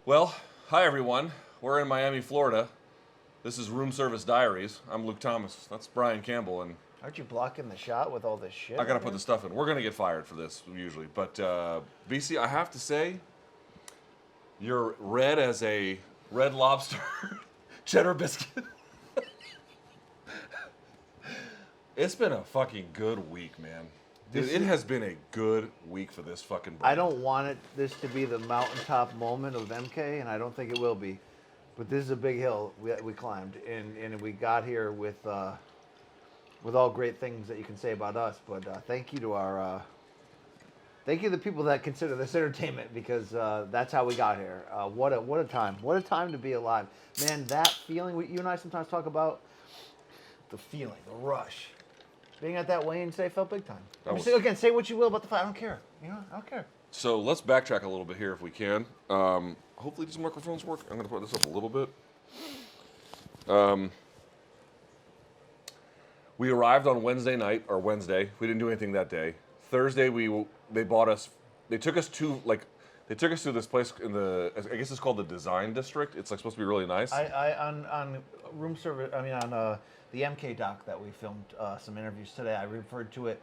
Well, hi everyone. We're in Miami, Florida. This is Room Service Diaries. I'm Luke Thomas. That's Brian Campbell, and Aren't you blocking the shot with all this shit? I gotta put the stuff in. We're gonna get fired for this usually, but BC, I have to say, you're red as a Red Lobster cheddar biscuit. It's been a fucking good week, man. Dude, it has been a good week for this fucking brand. I don't want this to be the mountaintop moment of MK, and I don't think it will be. But this is a big hill we climbed, and we got here with all great things that you can say about us. But thank you to thank you to the people that consider this entertainment, because that's how we got here. What a time! What a time to be alive, man. That feeling you and I sometimes talk about, the feeling, the rush. Being at that weigh-in today felt big time. Say what you will about the fight. I don't care. You know, I don't care. So let's backtrack a little bit here if we can. Hopefully these microphones work. I'm going to put this up a little bit. We arrived on Wednesday night, or Wednesday. We didn't do anything that day. Thursday, they took us to this place in I guess it's called the Design District. It's like supposed to be really nice. On room service. I mean, on the MK doc that we filmed some interviews today, I referred to it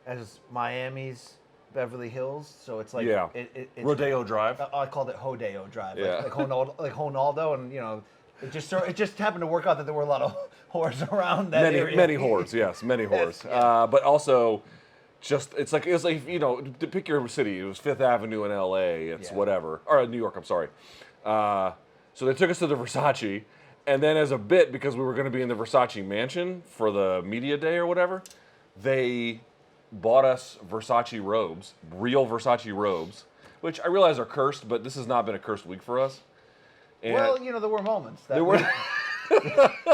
as Miami's Beverly Hills. So it's like it's Rodeo Drive. I called it Hodeo Drive. Yeah. Like Honaldo, and you know, it just happened to work out that there were a lot of whores around that area. Many whores, yes, many whores. Yeah. But also, it's like you know, to pick your city. It was Fifth Avenue in L.A. It's whatever, or New York. I'm sorry. So they took us to the Versace. And then as a bit, because we were going to be in the Versace mansion for the media day or whatever, they bought us Versace robes, real Versace robes, which I realize are cursed, but this has not been a cursed week for us. And well, you know, there were moments.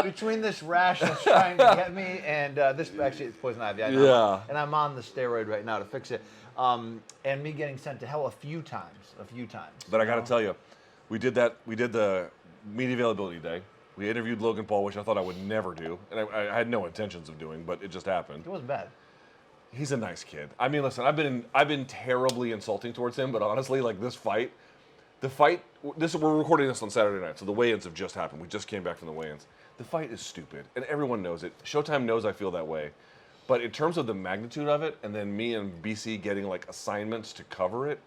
Between this rash that's trying to get me and this, actually, it's poison ivy. I know. Yeah. And I'm on the steroid right now to fix it. And me getting sent to hell a few times. But I got to tell you, we did the media availability day. We interviewed Logan Paul, which I thought I would never do, and I had no intentions of doing, but it just happened. It wasn't bad. He's a nice kid. I mean, listen, I've been terribly insulting towards him, but honestly, like we're recording this on Saturday night, so the weigh-ins have just happened. We just came back from the weigh-ins. The fight is stupid, and everyone knows it. Showtime knows I feel that way, but in terms of the magnitude of it, and then me and BC getting like assignments to cover it,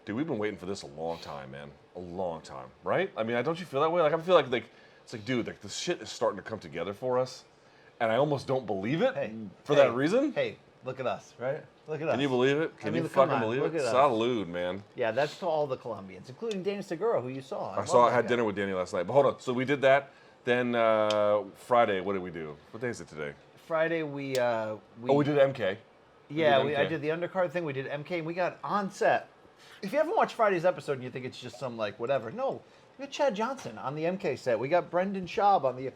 dude, we've been waiting for this a long time, man. A long time, right? I mean, don't you feel that way? Like, I feel like it's like, dude, like this shit is starting to come together for us, and I almost don't believe it for that reason. Hey, look at us, right? Look at us. Can you believe it? Can you fucking believe it? Salud, man. Yeah, that's to all the Colombians, including Danny Segura, who you saw. I had dinner with Danny last night. But hold on. So we did that. Then Friday, what did we do? What day is it today? Friday, we did MK. Yeah, I did the undercard thing. We did MK, and we got on set. If you haven't watched Friday's episode and you think it's just some like whatever, no, we got Chad Johnson on the MK set. We got Brendan Schaub on the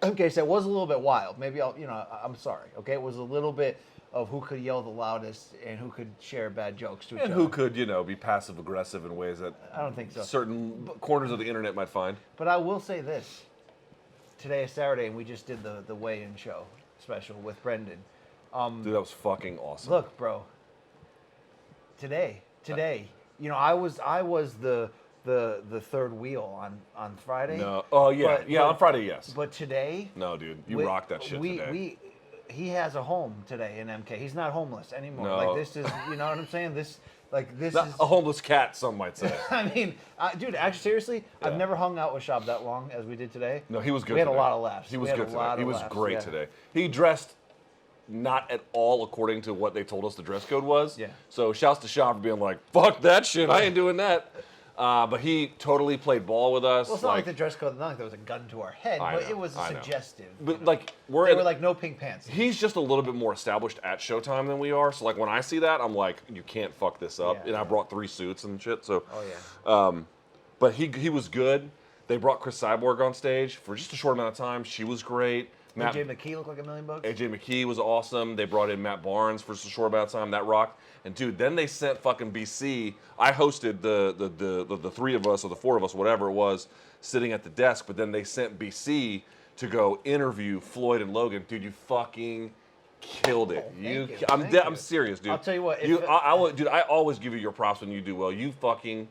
MK set. It was a little bit wild. Maybe I'm sorry. Okay, it was a little bit of who could yell the loudest and who could share bad jokes to each other. And who could, be passive aggressive in ways that I don't think so. Certain corners of the internet might find. But I will say this: today is Saturday, and we just did the weigh-in show special with Brendan. Dude, that was fucking awesome. Look, bro. Today, I was the third wheel on Friday. No, oh yeah, on Friday, yes. But today, no, dude, you rocked that shit today. He has a home today in MK. He's not homeless anymore. No. Like this is, you know what I'm saying? This is a homeless cat, some might say. I mean, dude, actually, seriously, I've never hung out with Schaub that long as we did today. No, he was good. We had today. A lot of laughs. He was good today. He was great today. He dressed not at all according to what they told us the dress code was. Yeah. So shouts to Schaub for being like, fuck that shit, I ain't doing that. But he totally played ball with us. Well, it's not like the dress code, not like there was a gun to our head, but it was suggestive. But like they were like no pink pants. He's just a little bit more established at Showtime than we are. So like when I see that, I'm like, you can't fuck this up. I brought 3 suits and shit. So. Oh yeah. But he was good. They brought Chris Cyborg on stage for just a short amount of time. She was great. AJ McKee looked like $1 million. AJ McKee was awesome. They brought in Matt Barnes for a short amount of time. That rocked. And dude, then they sent fucking BC. I hosted the 3 of us or the 4 of us, whatever it was, sitting at the desk. But then they sent BC to go interview Floyd and Logan. Dude, you fucking killed it. I'm serious, dude. I'll tell you what. I always give you your props when you do well. You fucking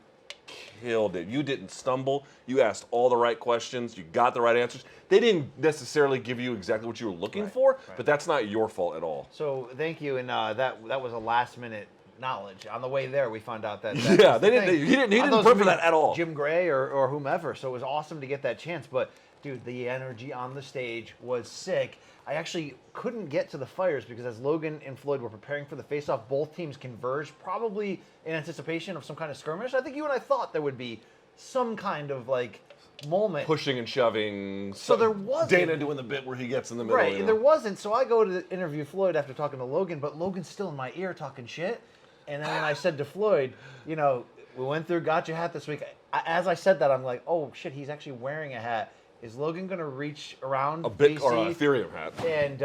killed it. You didn't stumble. You asked all the right questions. You got the right answers. They didn't necessarily give you exactly what you were looking for, but that's not your fault at all. So thank you, and that was a last minute knowledge. On the way there, we found out that yeah, they didn't. He didn't prep for that at all. Jim Gray or whomever. So it was awesome to get that chance. But dude, the energy on the stage was sick. I actually couldn't get to the fires because as Logan and Floyd were preparing for the face-off, both teams converged, probably in anticipation of some kind of skirmish. I think you and I thought there would be some kind of like moment. Pushing and shoving. So there wasn't. Dana doing the bit where he gets in the middle. Right, you and know? there wasn't. So I go to interview Floyd after talking to Logan, but Logan's still in my ear talking shit. And then when I said to Floyd, you know, we went through, got your hat this week. As I said that, I'm like, oh shit, he's actually wearing a hat. Is Logan going to reach around a bit BC? or an Ethereum hat? And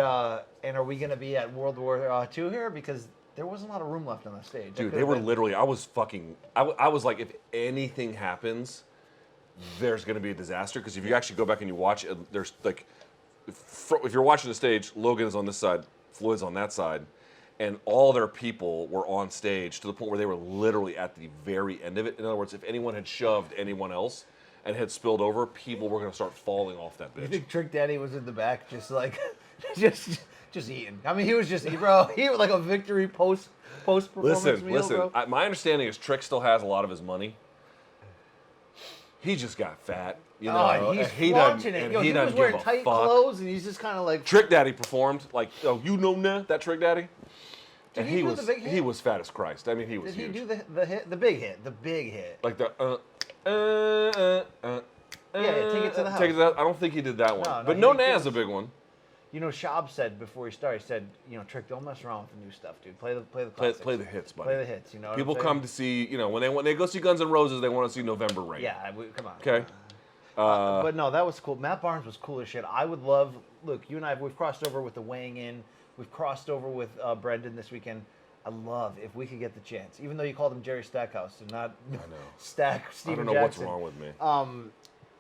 are we going to be at World War II here? Because there wasn't a lot of room left on the stage. Dude, they were literally. I was like, if anything happens, there's going to be a disaster. Because if you actually go back and you watch it, there's like, if you're watching the stage, Logan is on this side, Floyd's on that side, and all their people were on stage to the point where they were literally at the very end of it. In other words, if anyone had shoved anyone else and had spilled over, people were going to start falling off that bitch. You think Trick Daddy was in the back just like, just eating? I mean, he was just eating, bro. He was like a victory post-performance meal, Listen, bro. my understanding is Trick still has a lot of his money. He just got fat, you know. Oh, and he's flaunting it. Yo, he was wearing tight clothes, and he's just kind of like... Trick Daddy performed, like, oh, you know that Trick Daddy? Did And he do the big hit? he was fat as Christ. I mean, he was Did huge. he do the hit? The big hit. The big hit. Like the Yeah, Take It to the House. Take It to the House. I don't think he did that one. No, but he No did Na's a big one. You know, Schaub said before he started, he said, you know, Trick, don't mess around with the new stuff, dude. Play the classics. Play the hits, buddy. Play the hits, you know what People I'm saying? come to see, you know, when they go see Guns N' Roses, they want to see November Rain. Yeah, come on. Okay. But no, that was cool. Matt Barnes was cool as shit. I would love, look, you and I, we've crossed over with the weighing in. We've crossed over with Brendan this weekend. I love if we could get the chance, even though you called him Jerry Stackhouse and not Stack Steven I don't know Jackson. what's wrong with me.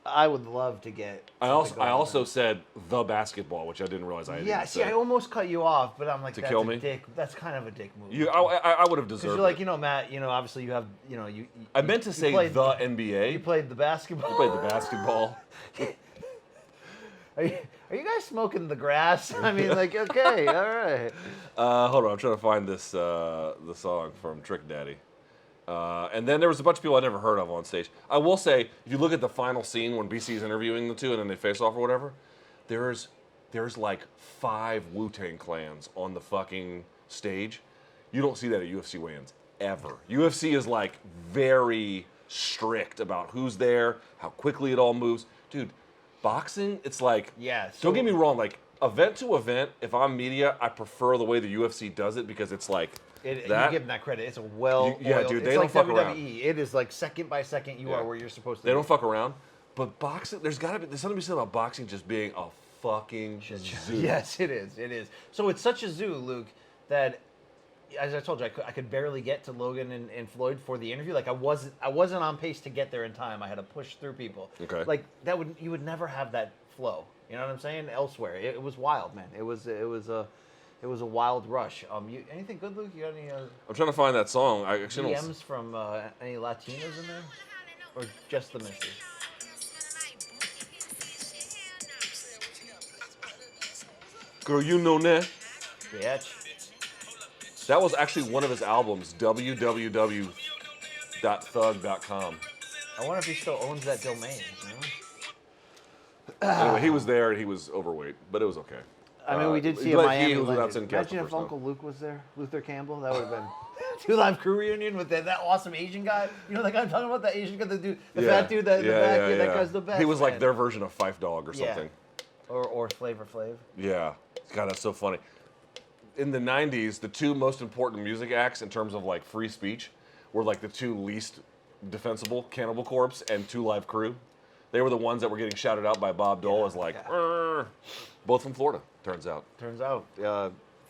I would love to get. I also said the basketball, which I didn't realize I didn't see, say. I almost cut you off, but I'm like, To that's kill a me? dick. That's kind of a dick move. I would have Because deserved you're like, it. you know, Matt, you know, obviously you have, you know, I meant to say played, the NBA. You played the basketball. You played the basketball. Are you guys smoking the grass? I mean, like, okay, all right. Hold on, I'm trying to find this the song from Trick Daddy. And then there was a bunch of people I never heard of on stage. I will say, if you look at the final scene when BC's interviewing the two and then they face off or whatever, there's like 5 Wu-Tang clans on the fucking stage. You don't see that at UFC weigh-ins ever. UFC is like very strict about who's there, how quickly it all moves. Dude, boxing, it's like, don't get me wrong, like event to event, if I'm media, I prefer the way the UFC does it because it's like, you give them that credit. It's a well-oiled. Dude, they it's don't like fuck WWE. around. It is like second by second you are where you're supposed to be. They don't fuck around. But boxing, there's something to be said about boxing just being a fucking zoo. Yes, it is. It is. So it's such a zoo, Luke, that as I told you, I could barely get to Logan and Floyd for the interview. Like I wasn't on pace to get there in time. I had to push through people. Okay. Like you would never have that flow. You know what I'm saying? Elsewhere, it was wild, man. It was a wild rush. Anything good, Luke? You got any I'm trying to find that song. I actually don't. DMs from any Latinos in there, or just the misses? Girl, you know that. Bitch. That was actually one of his albums, www.thug.com. I wonder if he still owns that domain. You know? Anyway, he was there and he was overweight, but it was okay. I mean, we did see a like Miami he was without legend. sin cast Imagine if the first Uncle Luke was there, Luther Campbell. That would have been Two Live Crew reunion with that awesome Asian guy. You know, like I'm talking about that Asian guy, the fat dude, that that guy's the best. He was like man. their version of Fife Dog or something. Or Flavor Flav. Yeah. God, that's so funny. In the 90s, the two most important music acts in terms of like free speech were like the two least defensible, Cannibal Corpse and Two Live Crew. They were the ones that were getting shouted out by Bob Dole as like, both from Florida, turns out.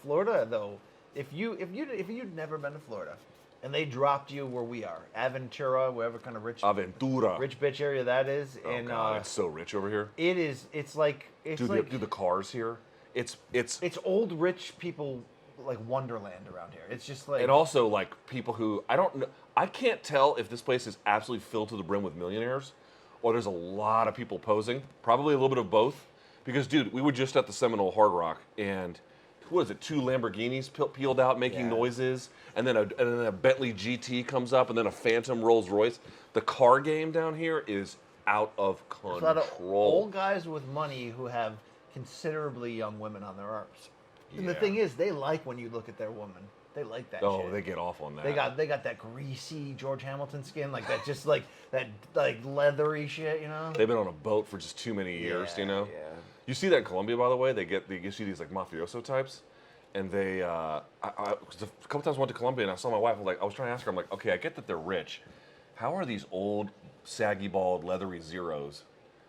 Florida, though, if you'd never been to Florida and they dropped you where we are, Aventura, wherever kind of rich bitch area that is, and it's so rich over here. It's like Dude, the cars here, it's old rich people wonderland around here. It's just like And also, like, people who, I don't know, I can't tell if this place is absolutely filled to the brim with millionaires or there's a lot of people posing. Probably a little bit of both. Because, dude, we were just at the Seminole Hard Rock, and what is it, 2 Lamborghinis peeled out making noises, and then a Bentley GT comes up, and then a Phantom Rolls Royce. The car game down here is out of control. There's a lot of old guys with money who have considerably young women on their arms. And the thing is, they like when you look at their woman. They like that shit. Oh, they get off on that. They got that greasy George Hamilton skin, like that, just like that, like leathery shit, you know. They've been on a boat for just too many years, you know. Yeah. You see that in Colombia, by the way. You see these like mafioso types, and they. A couple times I went to Colombia and I saw my wife. I was trying to ask her. I'm like, okay, I get that they're rich. How are these old, saggy, bald, leathery zeros,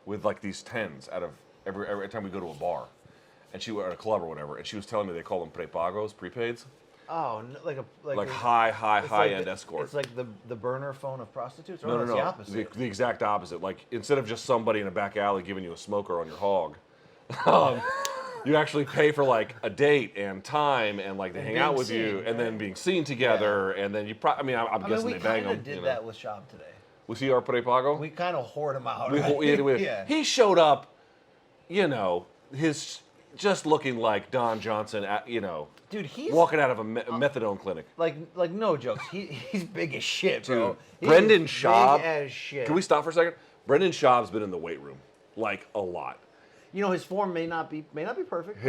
with like these tens out of every time we go to a bar, and she were at a club or whatever, and she was telling me they call them prepagos, prepaids. Oh, like high-end escort. It's like the burner phone of prostitutes? Or No. It's the opposite. The exact opposite. Like, instead of just somebody in a back alley giving you a smoker on your hog, you actually pay for, like, a date and time and, like, they hang out with you and then being seen together and then you probably, I'm guessing they bang them. We kind of did that with Schaub today. Was he our prepago? We kind of hoard him out. Yeah. He showed up, just looking like Don Johnson, dude, he's walking out of a methadone clinic. Like no jokes. He's big as shit, bro. Dude, Brendan Schaub. Big as shit. Can we stop for a second? Brendan Schaub's been in the weight room, like, a lot. His form may not be perfect.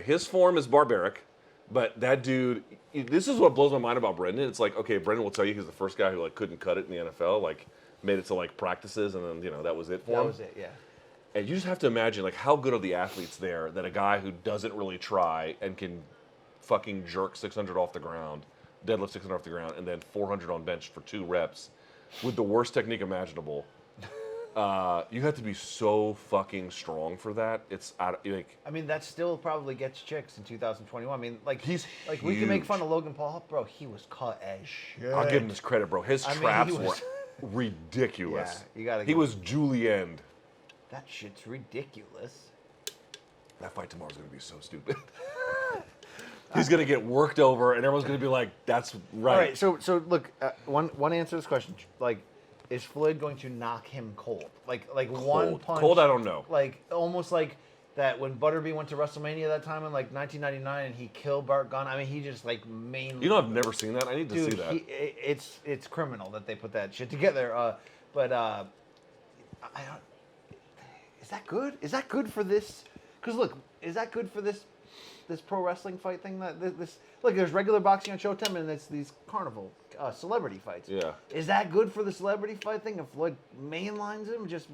His form is barbaric, but that dude. This is what blows my mind about Brendan. It's like, okay, Brendan will tell you he's the first guy who like couldn't cut it in the NFL, like made it to like practices, and then that was it for him. That was it, yeah. And you just have to imagine, like, how good are the athletes there that a guy who doesn't really try and can fucking jerk 600 off the ground, deadlift 600 off the ground, and then 400 on bench for 2 reps with the worst technique imaginable. You have to be so fucking strong for that. It's that still probably gets chicks in 2021. I mean, like he's like huge. we can make fun of Logan Paul, bro. He was cut as shit. I'll give him his credit, bro. His traps were ridiculous. Yeah, you gotta. He was Julienne. That shit's ridiculous. That fight tomorrow's gonna be so stupid. He's gonna get worked over, and everyone's gonna be like, "That's right." All right. So look, one answer to this question. Like, is Floyd going to knock him cold? Like one punch. Cold, I don't know. Like almost like that when Butterby went to WrestleMania that time in like 1999 and he killed Bart Gunn. I mean, he just like mainly. I've never seen that. I need to see that. It's criminal that they put that shit together. But I don't. Is that good? Is that good for this? Because look, is that good for this pro wrestling fight thing? Look, there's regular boxing on Showtime and it's these carnival celebrity fights. Yeah. Is that good for the celebrity fight thing? If Floyd mainlines him, just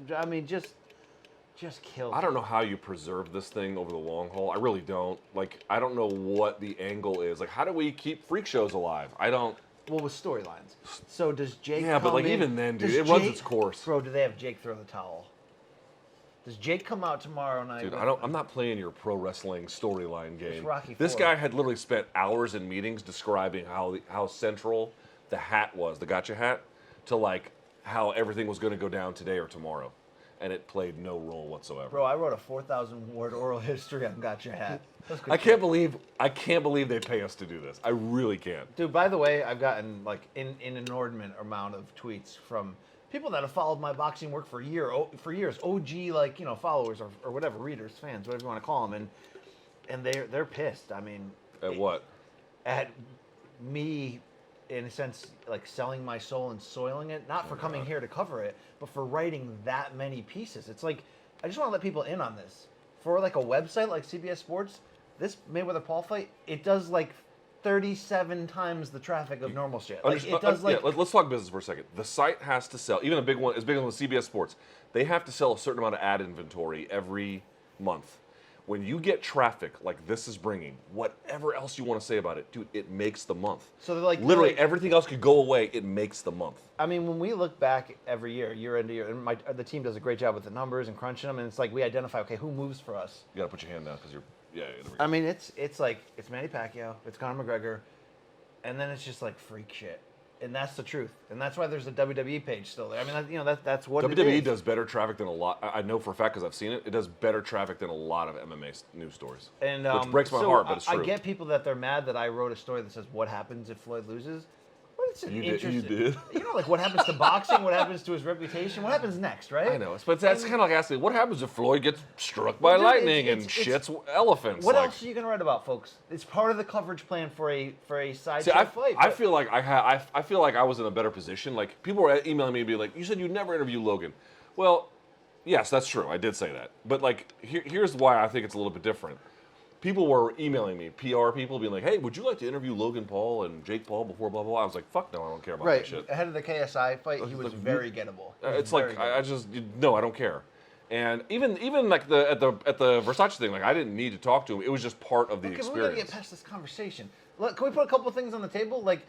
kill him. I don't know how you preserve this thing over the long haul. I really don't. Like, I don't know what the angle is. Like, how do we keep freak shows alive? I don't. Well, with storylines. So does Jake? Yeah, but like even then, dude, it runs its course. Bro, do they have Jake throw the towel? Does Jake come out tomorrow night? Dude, I'm not playing your pro wrestling storyline game. Rocky This IV. guy had literally spent hours in meetings describing how central the hat was, the gotcha hat, to like how everything was going to go down today or tomorrow, and it played no role whatsoever. Bro, I wrote a 4,000 word oral history on gotcha hat. I can't believe they pay us to do this. I really can't. Dude, by the way, I've gotten like an inordinate amount of tweets from people that have followed my boxing work for years, OG followers or whatever, readers, fans, whatever you want to call them, and they're pissed. I mean, At what? At me, in a sense, like selling my soul and soiling it, not for coming here to cover it, but for writing that many pieces. It's like I just want to let people in on this. For like a website like CBS Sports, this Mayweather-Paul fight, it does like 37 times the traffic of normal shit. Like it does like. Yeah, let's talk business for a second. The site has to sell, even a big one, as big as CBS Sports. They have to sell a certain amount of ad inventory every month. When you get traffic like this is bringing, whatever else you want to say about it, dude, it makes the month. So they're like literally everything else could go away. It makes the month. I mean, when we look back every year into year, and the team does a great job with the numbers and crunching them, and it's like we identify, okay, who moves for us? You gotta put your hand down because you're. Yeah. I mean, it's like it's Manny Pacquiao, it's Conor McGregor, and then it's just like freak shit. And that's the truth. And that's why there's a WWE page still there. I mean, that's what it WWE is. does better traffic than a lot. I know for a fact because I've seen it. It does better traffic than a lot of MMA news stories, And which breaks my heart, but it's true. I get people that they're mad that I wrote a story that says what happens if Floyd loses. But it's You interesting. did. Like what happens to boxing, what happens to his reputation, what happens next, right? I know, but that's kind of like asking, what happens if Floyd gets struck by lightning and shits elephants? What else are you gonna write about, folks? It's part of the coverage plan for a sideshow fight. I feel like I feel like I was in a better position. Like people were emailing me and be like, "You said you'd never interview Logan." Well, yes, that's true. I did say that, but like here's why I think it's a little bit different. People were emailing me, PR people, being like, "Hey, would you like to interview Logan Paul and Jake Paul before blah blah blah?" I was like, "Fuck no, I don't care about that shit." Ahead of the KSI fight, he was very gettable. It's like I just no, I don't care. And even like at the Versace thing, like I didn't need to talk to him. It was just part of the experience. We gotta get past this conversation. Look, can we put a couple of things on the table? Like,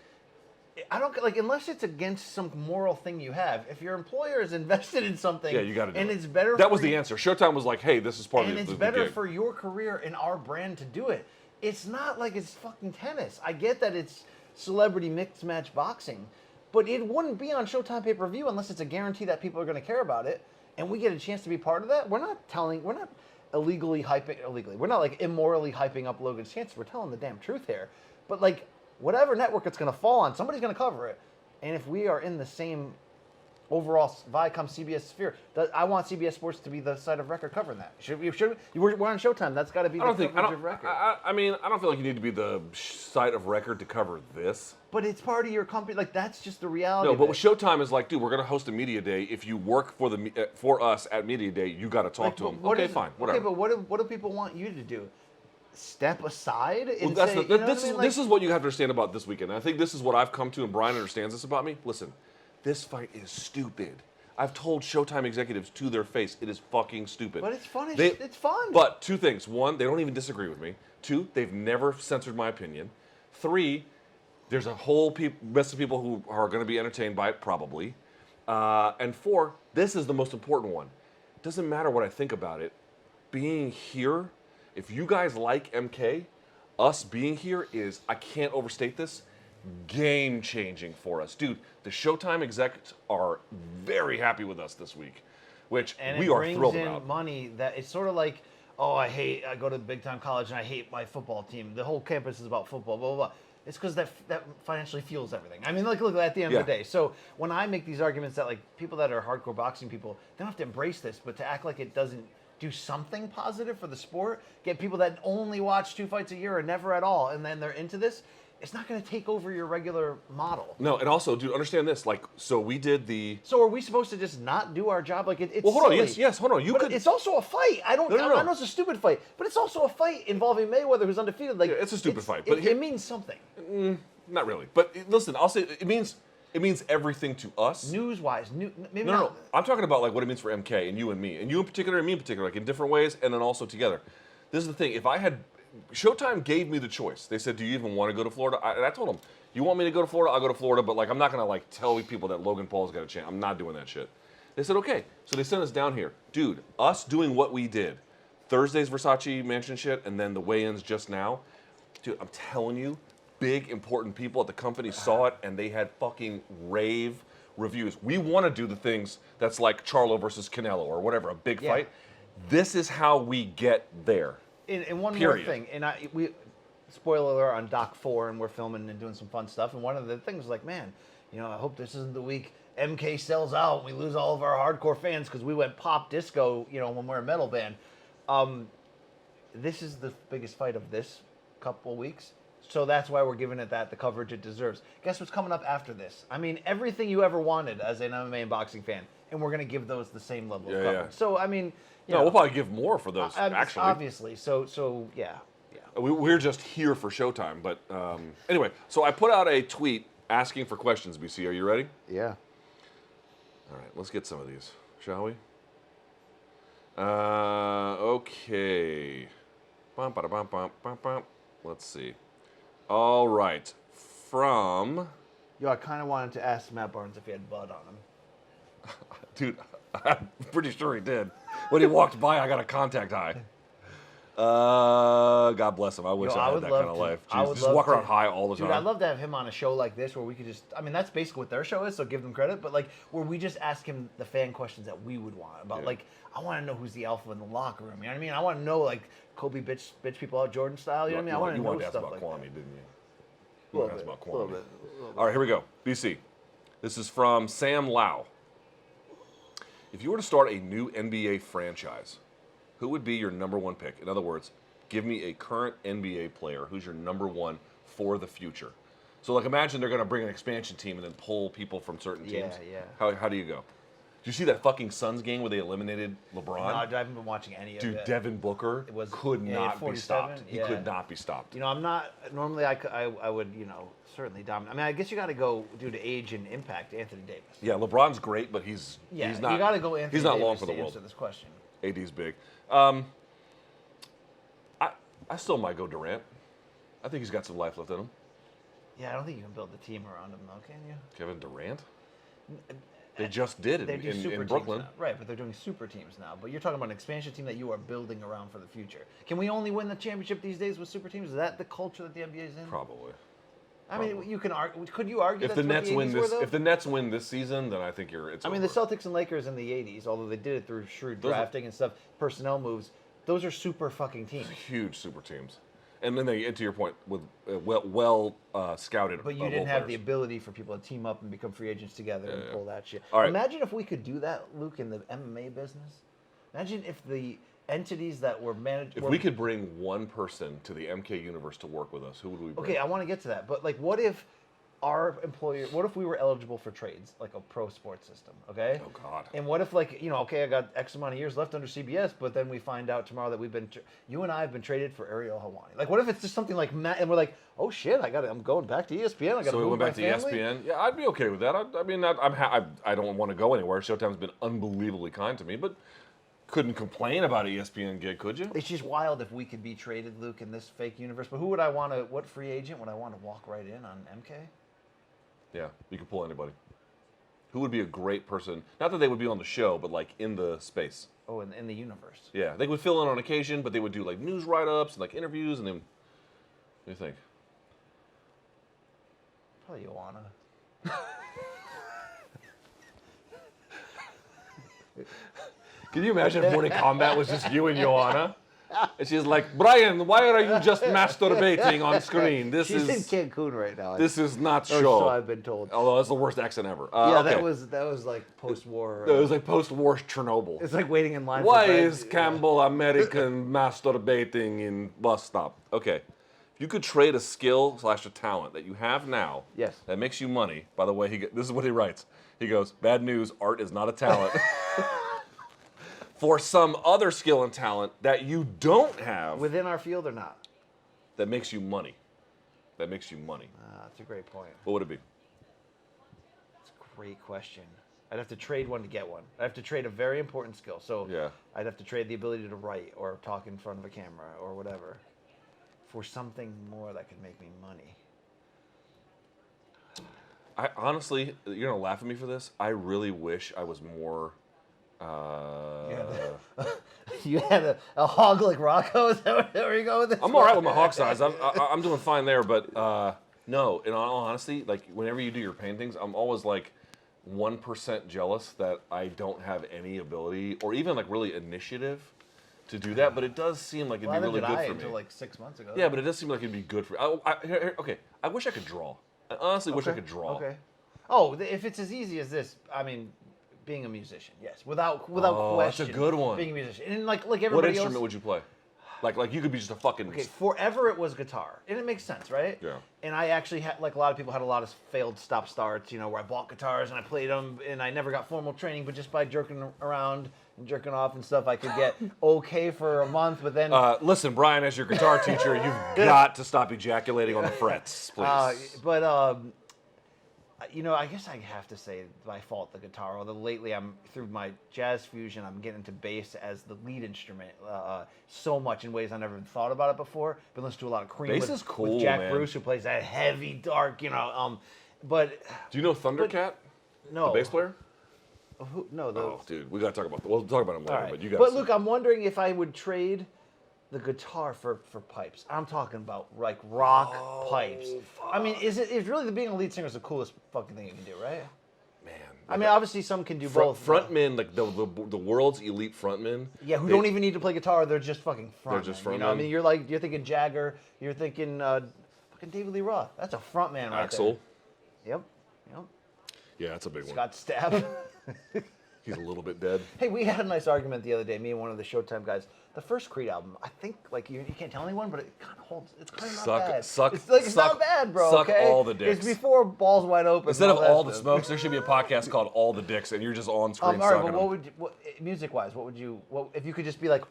I don't like unless it's against some moral thing you have. If your employer is invested in something, yeah, you got to do and it. it's better. That was the answer. Showtime was like, "Hey, this is part of the and gig." it's better for your career and our brand to do it. It's not like it's fucking tennis. I get that it's celebrity mixed match boxing, but it wouldn't be on Showtime pay-per-view unless it's a guarantee that people are going to care about it, and we get a chance to be part of that. We're not illegally hyping. We're not like immorally hyping up Logan's chances. We're telling the damn truth here. But like whatever network it's going to fall on, somebody's going to cover it. And if we are in the same overall Viacom CBS sphere, I want CBS Sports to be the site of record covering that. We're on Showtime. That's got to be the coverage of record. I mean, I don't feel like you need to be the site of record to cover this. But it's part of your company. Like that's just the reality. No, but with Showtime is like, dude, we're gonna host a media day. If you work for us at media day, you got to talk to them. Okay, fine, whatever. Okay, but what do people want you to do? Step aside and well, say, this is what you have to understand about this weekend. I think this is what I've come to, and Brian understands this about me. Listen, this fight is stupid. I've told Showtime executives to their face, it is fucking stupid. But it's fun. It's fun. But two things. One, they don't even disagree with me. Two, they've never censored my opinion. Three, there's a whole mess of people who are going to be entertained by it, probably. And four, this is the most important one. It doesn't matter what I think about it. Being here, if you guys like MK, us being here is, I can't overstate this, game-changing for us. Dude, the Showtime execs are very happy with us this week, which we are thrilled about. And it brings in money that it's sort of like, oh, I go to big-time college and I hate my football team. The whole campus is about football, blah, blah, blah. It's because that financially fuels everything. I mean, look, at the end of the day. So when I make these arguments that like people that are hardcore boxing people, they don't have to embrace this, but to act like it doesn't do something positive for the sport, get people that only watch 2 fights a year or never at all, and then they're into this, it's not going to take over your regular model. No, and also, dude, understand this. Like, so we did the... So are we supposed to just not do our job? Like, it's well, hold silly. on. Yes, hold on. It's also a fight. I No. know it's a stupid fight, but it's also a fight involving Mayweather, who's undefeated. Like, it's a stupid fight. But it means something. Not really. But listen, I'll say it means everything to us. News-wise. Maybe No. not. I'm talking about like what it means for MK and you in particular and me in particular, like in different ways and then also together. This is the thing. If I had... Showtime gave me the choice. They said, do you even want to go to Florida? And I told them, you want me to go to Florida? I'll go to Florida, but like I'm not going to like tell people that Logan Paul's got a chance. I'm not doing that shit. They said, okay. So they sent us down here. Dude, us doing what we did, Thursday's Versace Mansion shit, and then the weigh-ins just now. Dude, I'm telling you, big, important people at the company saw it, and they had fucking rave reviews. We want to do the things that's like Charlo versus Canelo or whatever, a big fight. This is how we get there. And one more thing, and we spoiler alert on Doc 4, and we're filming and doing some fun stuff. And one of the things was like, man, I hope this isn't the week MK sells out. We lose all of our hardcore fans because we went pop disco, when we're a metal band. This is the biggest fight of this couple weeks. So that's why we're giving it the coverage it deserves. Guess what's coming up after this? I mean, everything you ever wanted as an MMA and boxing fan, and we're going to give those the same level of coverage. Yeah. So, I mean... we'll probably give more for those, actually. Obviously. So yeah. We're just here for Showtime. But anyway, so I put out a tweet asking for questions, BC. Are you ready? Yeah. All right, let's get some of these, shall we? Okay. Bum, bada, bum, bum, bum, bum. Let's see. All right. From... I kind of wanted to ask Matt Barnes if he had blood on him. Dude, I'm pretty sure he did. When he walked by, I got a contact high. God bless him. I wish I had that kind of life. Jeez, just walk around high all the time. Dude, I'd love to have him on a show like this where we could just, I mean, that's basically what their show is, so give them credit, but like, where we just ask him the fan questions that we would want about, like, I want to know who's the alpha in the locker room, you know what I mean? I want to know, like, Kobe bitch people out Jordan style, you know what I mean? I want to know stuff like that. You wanted to ask about Kwame, didn't you? You wanted to ask about Kwame. All right, here we go. BC. This is from Sam Lau. If you were to start a new NBA franchise, who would be your number one pick? In other words, give me a current NBA player who's your number one for the future. So, like, imagine they're going to bring an expansion team and then pull people from certain teams. Yeah. How do you go? Did you see that fucking Suns game where they eliminated LeBron? No, I haven't been watching any of it. Dude, Devin Booker could not be stopped. He could not be stopped. You know, I'm not, normally I would, you know, certainly dominate. I mean, I guess you got to go due to age and impact, Anthony Davis. Yeah, LeBron's great, but he's not. You got to go Anthony He's not Davis long for the to world. answer this question. AD's big. I still might go Durant. I think he's got some life left in him. Yeah, I don't think you can build the team around him, though, can you? Kevin Durant? They just did in Brooklyn. Right, but they're doing super teams now. But you're talking about an expansion team that you are building around for the future. Can we only win the championship these days with super teams? Is that the culture that the NBA is in? Probably. I mean, you can argue. Could you argue if that's the what Nets the 80s win were, this? though? If the Nets win this season, then I think it's. I mean, the Celtics and Lakers in the '80s, although they did it through shrewd drafting and stuff, personnel moves. Those are super fucking teams. Huge super teams. And then to your point, with well scouted. But you didn't have the ability for people to team up and become free agents together and pull that shit. All right. Imagine if we could do that, Luke, in the MMA business. Imagine if the entities that were managed. If we could bring one person to the MK universe to work with us, who would we bring? Okay, I want to get to that. But like, what if our employer? What if we were eligible for trades, like a pro sports system? Okay. Oh God. And what if, like, you know, okay, I got X amount of years left under CBS, but then we find out tomorrow that you and I have been traded for Ariel Helwani. Like, what if it's just something like Matt, and we're like, oh shit, I'm going back to ESPN. I got to So we move went my back to family? ESPN. Yeah, I'd be okay with that. I mean, I don't want to go anywhere. Showtime's been unbelievably kind to me, but couldn't complain about an ESPN gig, could you? It's just wild if we could be traded, Luke, in this fake universe. But who would I want to? What free agent would I want to walk right in on MK? Yeah, you could pull anybody. Who would be a great person? Not that they would be on the show, but like in the space. Oh, in the universe. Yeah, they would fill in on occasion, but they would do like news write-ups and like interviews, and then. What do you think? Probably Joanna. Can you imagine if Morning Kombat was just you and Joanna? And she's like, Brian, why are you just masturbating on screen? She's in Cancun right now. This is not so show. I've been told. Although that's the worst accent ever. Yeah, okay. that was like post-war. It was like post-war Chernobyl. It's like waiting in line. Why for is Campbell American masturbating in bus stop? Okay. If you could trade a skill / a talent that you have now, Yes. that makes you money. By the way, this is what he writes. He goes, "Bad news, art is not a talent." For some other skill and talent that you don't have, Within our field or not? that makes you money. That makes you money. That's a great point. What would it be? It's a great question. I'd have to trade one to get one. I'd have to trade a very important skill. So Yeah. I'd have to trade the ability to write or talk in front of a camera or whatever for something more that could make me money. I honestly, you're gonna laugh at me for this. I really wish I was more. You had a hog like Rocco? Is that where you go with this? I'm all right with my hog size. I'm doing fine there, but no. In all honesty, like whenever you do your paintings, I'm always like 1% jealous that I don't have any ability or even like really initiative to do that. But it does seem like it'd be really good for me. Until like 6 months ago. Yeah, but it does seem like it'd be good for me. Okay, I wish I could draw. I honestly wish I could draw. Okay. Oh, if it's as easy as this, I mean, being a musician, yes, without Oh, that's a question. good one. Being a musician, and like everybody What else. instrument would you play? Like you could be just a fucking. Okay, forever it was guitar, and it makes sense, right? Yeah. And I actually had, like a lot of people, had a lot of failed stop starts, you know, where I bought guitars and I played them, and I never got formal training, but just by jerking around and jerking off and stuff, I could get okay for a month, but then. Listen, Brian, as your guitar teacher, you've got to stop ejaculating on the frets, please. You know, I guess I have to say by fault the guitar. Although lately, through my jazz fusion, I'm getting into bass as the lead instrument so much in ways I never even thought about it before. Been listening to a lot of Cream Bass is cool, with Jack man. Bruce, who plays that heavy, dark, you know. But Do you know Thundercat? no, The bass player? no, Oh, dude, we gotta talk about that. We'll talk about him later. all right. But you got. But look, I'm wondering if I would trade the guitar for pipes. I'm talking about like rock pipes. I mean, it's really being a lead singer is the coolest fucking thing you can do, right? Man. I mean, obviously some can do both. Frontmen, like the world's elite frontmen. Yeah, who don't even need to play guitar. They're just fucking frontmen. They're just frontmen. You know, I mean, you're thinking Jagger. You're thinking fucking David Lee Roth. That's a frontman right Axl. there. Yep. Yeah, that's a big one. Scott Stapp. He's a little bit dead. Hey, we had a nice argument the other day, me and one of the Showtime guys. The first Creed album, I think, like, you can't tell anyone, but it kind of holds. It's kind of not bad. It's not bad, bro. Suck okay? all the dicks. It's before Balls Wide Open. Instead of all the smokes, there should be a podcast called All the Dicks, and you're just on screen all right, sucking but them. music-wise, if you could just be like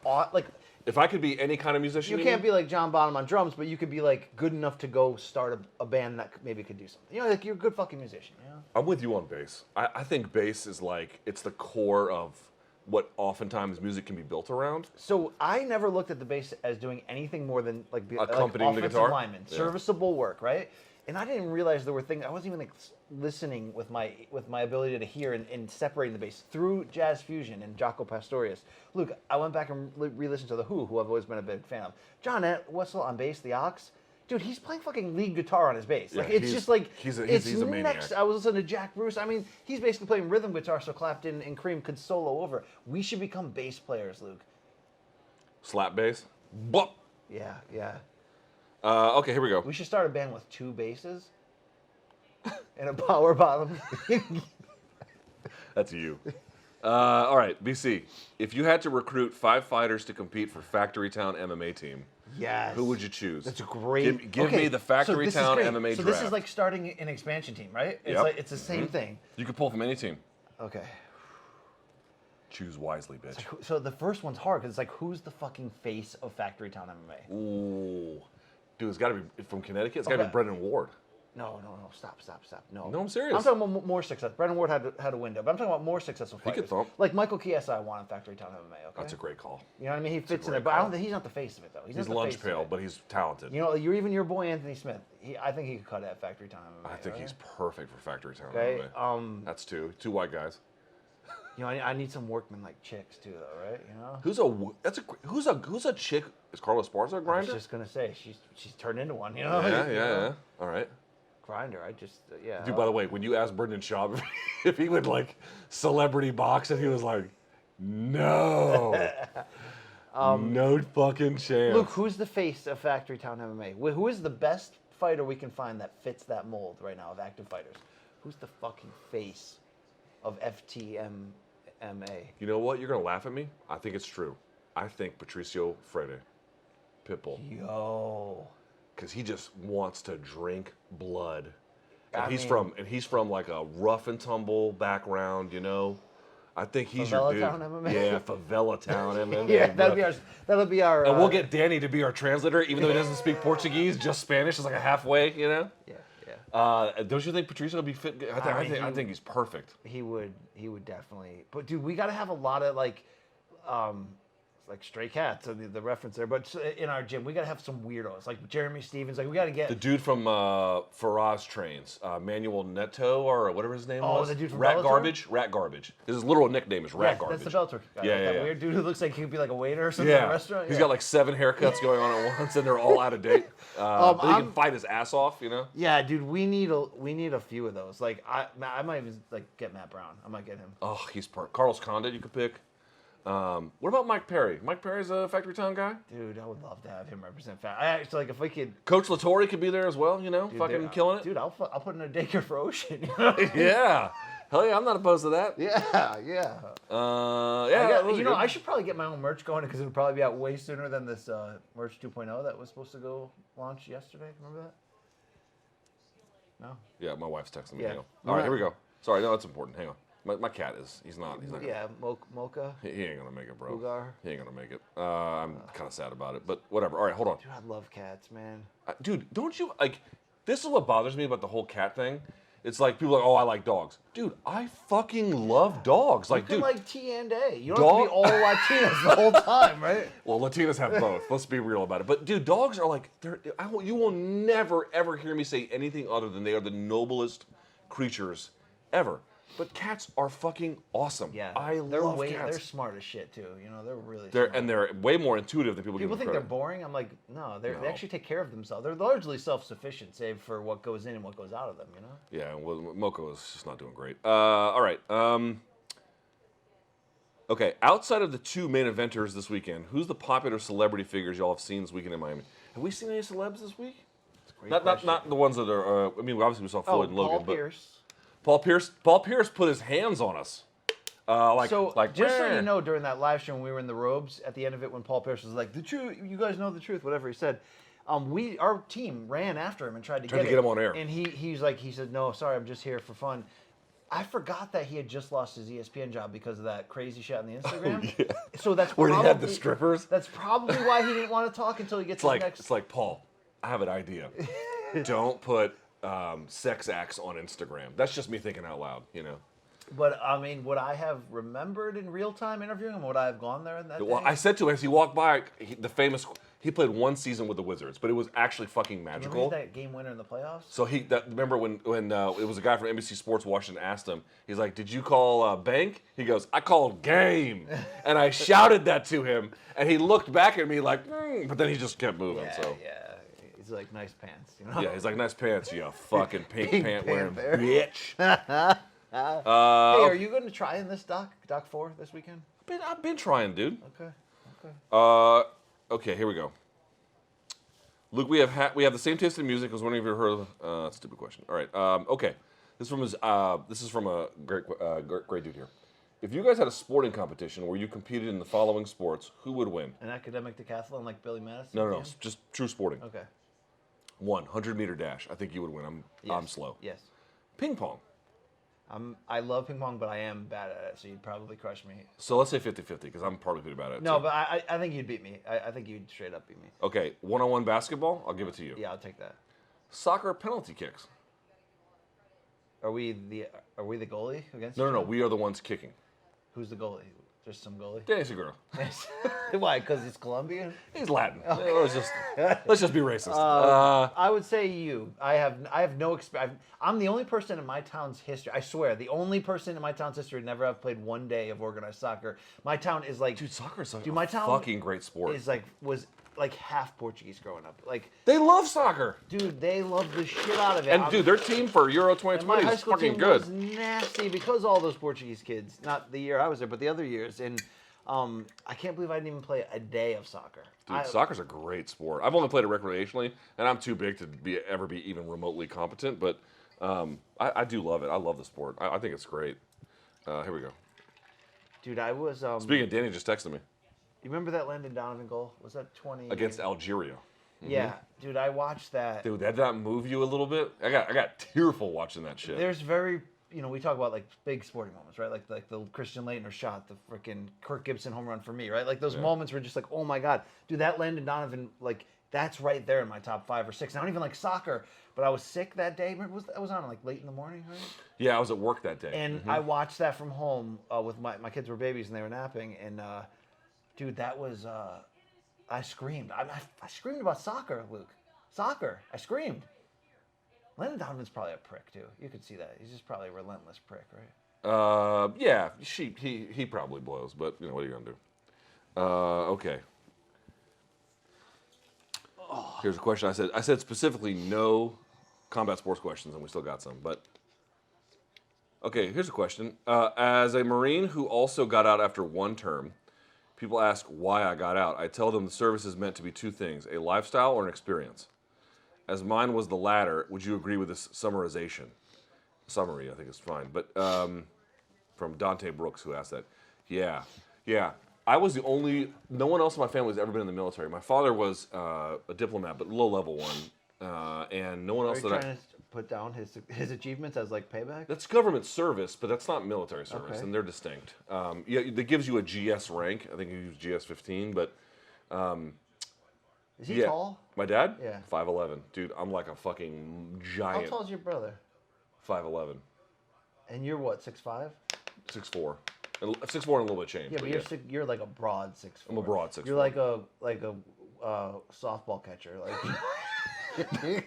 If I could be any kind of musician, you can't be like John Bonham on drums, but you could be like good enough to go start a band that maybe could do something. You know, like you're a good fucking musician. You know? I'm with you on bass. I think bass is like, it's the core of what oftentimes music can be built around. So I never looked at the bass as doing anything more than like accompanying the offensive guitar? lineman, Yeah. serviceable work, right? And I didn't realize there were things. I wasn't even like listening with my ability to hear and separating the bass through jazz fusion and Jaco Pastorius. Luke, I went back and re-listened to the Who I've always been a big fan of. John Wessel on bass, the Ox. Dude, he's playing fucking lead guitar on his bass. Like Yeah, it's just like he's a it's maniac. next. I was listening to Jack Bruce. I mean, he's basically playing rhythm guitar, so Clapton and Cream could solo over. We should become bass players, Luke. Slap bass. Bop. Yeah. Okay, here we go. We should start a band with 2 basses and a power bottom. That's you. All right, BC. If you had to recruit 5 fighters to compete for Factory Town MMA team, Yes. who would you choose? That's a great. Give me the Factory this is Town great. MMA So draft. this is like starting an expansion team, right? It's Yep. like it's the same thing. You could pull from any team. Okay. Choose wisely, bitch. So the first one's hard because it's like who's the fucking face of Factory Town MMA? Ooh. Dude, it's got to be from Connecticut. It's got to Okay. be Brendan Ward. No. Stop. No. No, I'm serious. I'm talking about more success. Brendan Ward had a window, but I'm talking about more successful fighters. could thump. Like Michael Chiesa, I want in Factory Town MMA. Okay. That's a great call. You know what I mean? He fits in great there, but I call. don't think he's not the face of it though. He's not the lunch face of pail, it. but he's talented. You know, you're even your boy Anthony Smith. I think he could cut at Factory Town MMA. I think right? he's perfect for Factory Town Okay. MMA. That's 2 white guys. You know, I need some workman like chicks too, though, right? You know. Who's a chick? Is Carla Esparza a I was grinder? just gonna say she's turned into one. You know. Yeah. All right. Grinder. I just yeah. Dude, by the way, when you asked Brendan Schaub if he would like celebrity box, and he was like, no, no fucking chance. Luke, who's the face of Factory Town MMA? Who is the best fighter we can find that fits that mold right now of active fighters? Who's the fucking face of FTMMA? You know what? You're gonna laugh at me. I think it's true. I think Patricio Freire, Pitbull, Yo. because he just wants to drink blood. And I he's mean- from like a rough and tumble background, you know. I think he's your Favela dude. Town MMA? Yeah, Favela Town MMA. Yeah, bro. that'll be our. And we'll get Danny to be our translator, even though he doesn't speak Portuguese, just Spanish. It's like a halfway, you know. Yeah. Don't you think Patricio would be fit? I think he's perfect. He would definitely. But dude, we got to have a lot of like stray cats, the reference there. But in our gym, we got to have some weirdos like Jeremy Stevens. Like we got to get The dude from Faraz Trains, Manuel Neto or whatever his name Oh, was. the dude from Rat Bellator? Garbage. Rat Garbage. His literal nickname is Rat yeah, Garbage. that's the Bellator guy. Yeah, like yeah, that yeah. weird dude who looks like he could be like a waiter or something in a restaurant. He's Yeah. got like 7 haircuts going on at once, and they're all out of date. But he can fight his ass off, you know. Yeah, dude, we need a few of those. Like I might even like get Matt Brown. I might get him. Oh, he's Carlos Condit you could pick. What about Mike Perry? Mike Perry's a Factory Town guy. Dude, I would love to have him represent Fat. I actually like if we could. Coach Latore could be there as well, you know, Dude, fucking dude, killing it. Dude, I'll put in a daycare for Ocean. You know? Yeah. Hell yeah, I'm not opposed to that. Yeah. Yeah. I should probably get my own merch going because it would probably be out way sooner than this merch 2.0 that was supposed to go launch yesterday. Remember that? No. Yeah, my wife's texting me. Yeah. Hang on. All right, here we go. Sorry, no, that's important. Hang on. My cat is. He's not. Yeah, Mocha. He ain't gonna make it, bro. Ugar. He ain't gonna make it. I'm kind of sad about it, but whatever. All right, hold on. Dude, I love cats, man. Dude, don't you like? This is what bothers me about the whole cat thing. It's like people are like, oh, I like dogs. Dude, I fucking love dogs. Like, You dude. can like T and A. You don't have to be all Latinas the whole time, right? Well, Latinas have both. Let's be real about it. But dude, dogs are like, you will never ever hear me say anything other than they are the noblest creatures ever. But cats are fucking awesome. Yeah, I they're love cats. They're smart as shit too. You know, they're really. They're smart. and they're way more intuitive than people give People them think they're credit. boring. I'm like, no, they No. actually take care of themselves. They're largely self-sufficient, save for what goes in and what goes out of them. You know. Yeah, well, Moko is just not doing great. All right. Okay, outside of the two main eventers this weekend, who's the popular celebrity figures y'all have seen this weekend in Miami? Have we seen any celebs this week? Not the ones that are. I mean, obviously we saw Floyd and Logan, Paul Pierce. Paul Pierce put his hands on us. Just so you know, during that live stream when we were in the robes, at the end of it, when Paul Pierce was like, "The truth, you guys know the truth," whatever he said, our team ran after him and tried to get him on air. And he said, "No, sorry, I'm just here for fun." I forgot that he had just lost his ESPN job because of that crazy shit on the Instagram. Yeah. So that's Where probably, he had the strippers. That's probably why he didn't want to talk until he gets to the next. It's like Paul. I have an idea. Don't put sex acts on Instagram. That's just me thinking out loud, you know. But I mean, would I have remembered in real time interviewing him? Would I have gone there in that Well, day? I said to him as he walked by, he played one season with the Wizards, but it was actually fucking Remember magical. that game winner in the playoffs? So remember when it was a guy from NBC Sports Washington asked him, he's like, "Did you call bank?" He goes, "I called game," and I shouted that to him, and he looked back at me like, but then he just kept moving. So Yeah. He's like, nice pants, you know? yeah, he's like, "Nice pants, you fucking pink pant wearing panther. bitch." Hey, are you going to try in this Doc 4 this weekend? I've been trying, dude. Okay. Okay, here we go. Luke, we have the same taste in music. I was wondering if you ever heard of stupid question. All right. Okay. This is from a great dude here. If you guys had a sporting competition where you competed in the following sports, who would win? An academic decathlon like Billy Madison? No, just true sporting. Okay. 100-meter dash. I think you would win. I'm slow. Yes. Ping pong. I love ping pong, but I am bad at it, so you'd probably crush me. So let's say 50-50 because I'm probably pretty bad at it. No, too. but I think you'd beat me. I think you'd straight up beat me. Okay, one-on-one basketball. I'll give it to you. Yeah, I'll take that. Soccer penalty kicks. Are we the goalie against? No. each other? We are the ones kicking. Who's the goalie? Just some goalie? Danny Segura. Why? Because he's Colombian? He's Latin. Let's just be racist. I would say you. I have no experience. I'm the only person in my town's history. I swear, the only person in my town's history to never have played one day of organized soccer. My town is like, Dude, soccer is my a town fucking great sport. was half Portuguese growing up. Like, They love soccer. dude, they love the shit out of it. And dude, their team for Euro And my 2020 high is school fucking team good. was nasty because all those Portuguese kids. Not the year I was there, but the other years. And I can't believe I didn't even play a day of soccer. Dude, soccer's a great sport. I've only played it recreationally, and I'm too big to ever be even remotely competent. But I do love it. I love the sport. I think it's great. Here we go. Dude, I was. Speaking of, Danny just texted me You remember that Landon Donovan goal? Was that 20? against Algeria. Yeah, dude, I watched that. Dude, did that move you a little bit? I got tearful watching that shit. There's very, we talk about like big sporting moments, right? Like the Christian Laettner shot, the freaking Kirk Gibson home run for me, right? Like those moments were just like, oh my god, dude, that Landon Donovan, like that's right there in my top 5 or 6. I don't even like soccer, but I was sick that day. Remember, I was on like late in the morning, right? Yeah, I was at work that day. And I watched that from home with my kids were babies and they were napping, and dude, that was I screamed. I screamed about soccer, Luke. Soccer. I screamed. Landon Donovan's probably a prick too. You could see that. He's just probably a relentless prick, right? Yeah, he probably blows, but what are you gonna do? Okay. Here's a question. I said specifically no combat sports questions, and we still got some. But okay, here's a question. As a Marine who also got out after one term, people ask why I got out. I tell them the service is meant to be 2 things: a lifestyle or an experience. As mine was the latter, would you agree with this summarization? Summary, I think is fine. But from Dante Brooks, who asked that. Yeah. I was the only, no one else in my family has ever been in the military. My father was a diplomat, but low-level one. And no one else Are you trying to put down his achievements as like payback? That's government service, but that's not military service, Okay. and they're distinct. That gives you a GS rank. I think you use GS 15, but Is he tall? My dad? Yeah. 5'11". Dude, I'm like a fucking How giant. tall is your brother? 5'11". And you're what, 6'5"? 6'4". 6'4" and a little bit of change. Yeah, but you're like a broad 6'4". I'm a broad 6'4". You're like a softball catcher. Like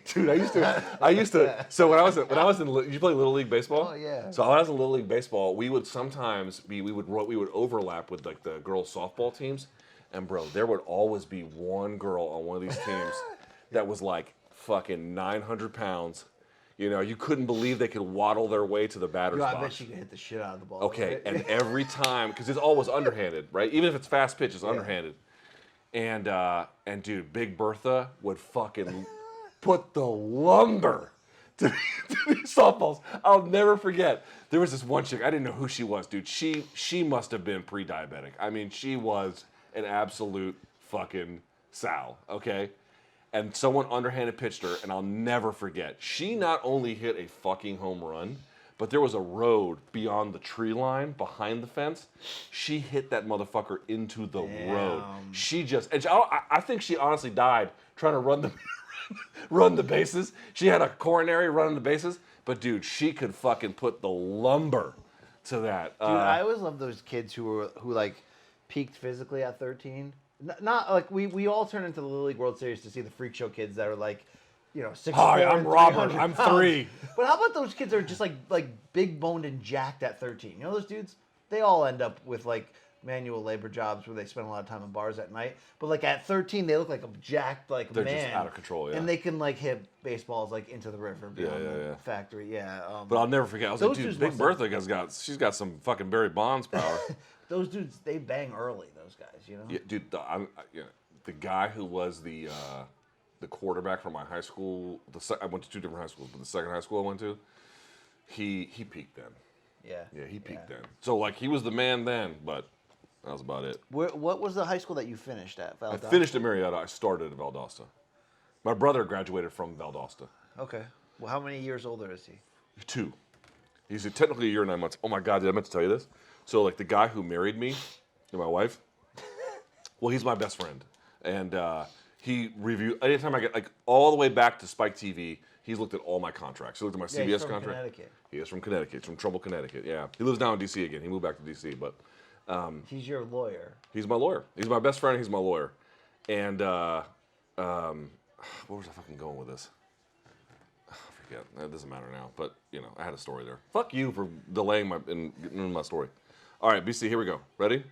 Dude, I used to. So when I was in, you play Little League baseball? Oh, yeah. So when I was in Little League baseball, we would sometimes we would overlap with like the girls softball teams, and bro, there would always be one girl on one of these teams that was like fucking 900 pounds. You know, you couldn't believe they could waddle their way to the batter's Yo, I box. bet she could hit the shit out of the ball. Okay, right? and every time, because it's always underhanded, right? Even if it's fast pitch, it's underhanded. And dude, Big Bertha would fucking put the lumber to these softballs. I'll never forget. There was this one chick, I didn't know who she was, dude. She must have been pre-diabetic. I mean, she was an absolute fucking sow, okay? And someone underhanded pitched her, and I'll never forget. She not only hit a fucking home run, but there was a road beyond the tree line behind the fence. She hit that motherfucker into the road. She just, and I think she honestly died trying to run the bases. She had a coronary running the bases, but dude, she could fucking put the lumber to that. Dude, I always love those kids who like peaked physically at 13. Not like we all turn into the Little League World Series to see the freak show kids that are like, you know, 6'4". Hi, I'm Robert. I'm pounds. 3. But how about those kids that are just like big boned and jacked at 13? You know those dudes? They all end up with like manual labor jobs where they spend a lot of time in bars at night. But like at 13, they look like a jacked like They're man. just out of control, yeah. And they can like hit baseballs like into the river beyond Yeah. the factory. Yeah. But I'll never forget. I was like, those dude, dudes Big must Bertha she's got some fucking Barry Bonds power. those dudes, they bang early. Those guys, you know. Yeah, dude, the guy who was the quarterback for my high school. I went to 2 different high schools, but the second high school I went to, he peaked then. Yeah. He peaked then. So like he was the man then, but that was about it. What was the high school that you finished at? I Valdosta? finished at Marietta. I started at Valdosta. My brother graduated from Valdosta. Okay. Well, how many years older is he? 2. He's technically a year and 9 months. Oh my God, did I meant to tell you this? So like the guy who married me and my wife, well, he's my best friend. And he reviewed, anytime I get, like, all the way back to Spike TV, he's looked at all my contracts. He looked at my CBS he's from contract. Connecticut. He is from Connecticut. He's from Trumbull, Connecticut, yeah. He lives now in D.C. again. He moved back to D.C., but He's your lawyer. he's my lawyer. He's my best friend. He's my lawyer. And where was I fucking going with this? I forget. It doesn't matter now. But, you know, I had a story there. Fuck you for delaying getting into my story. All right, BC, here we go. Ready?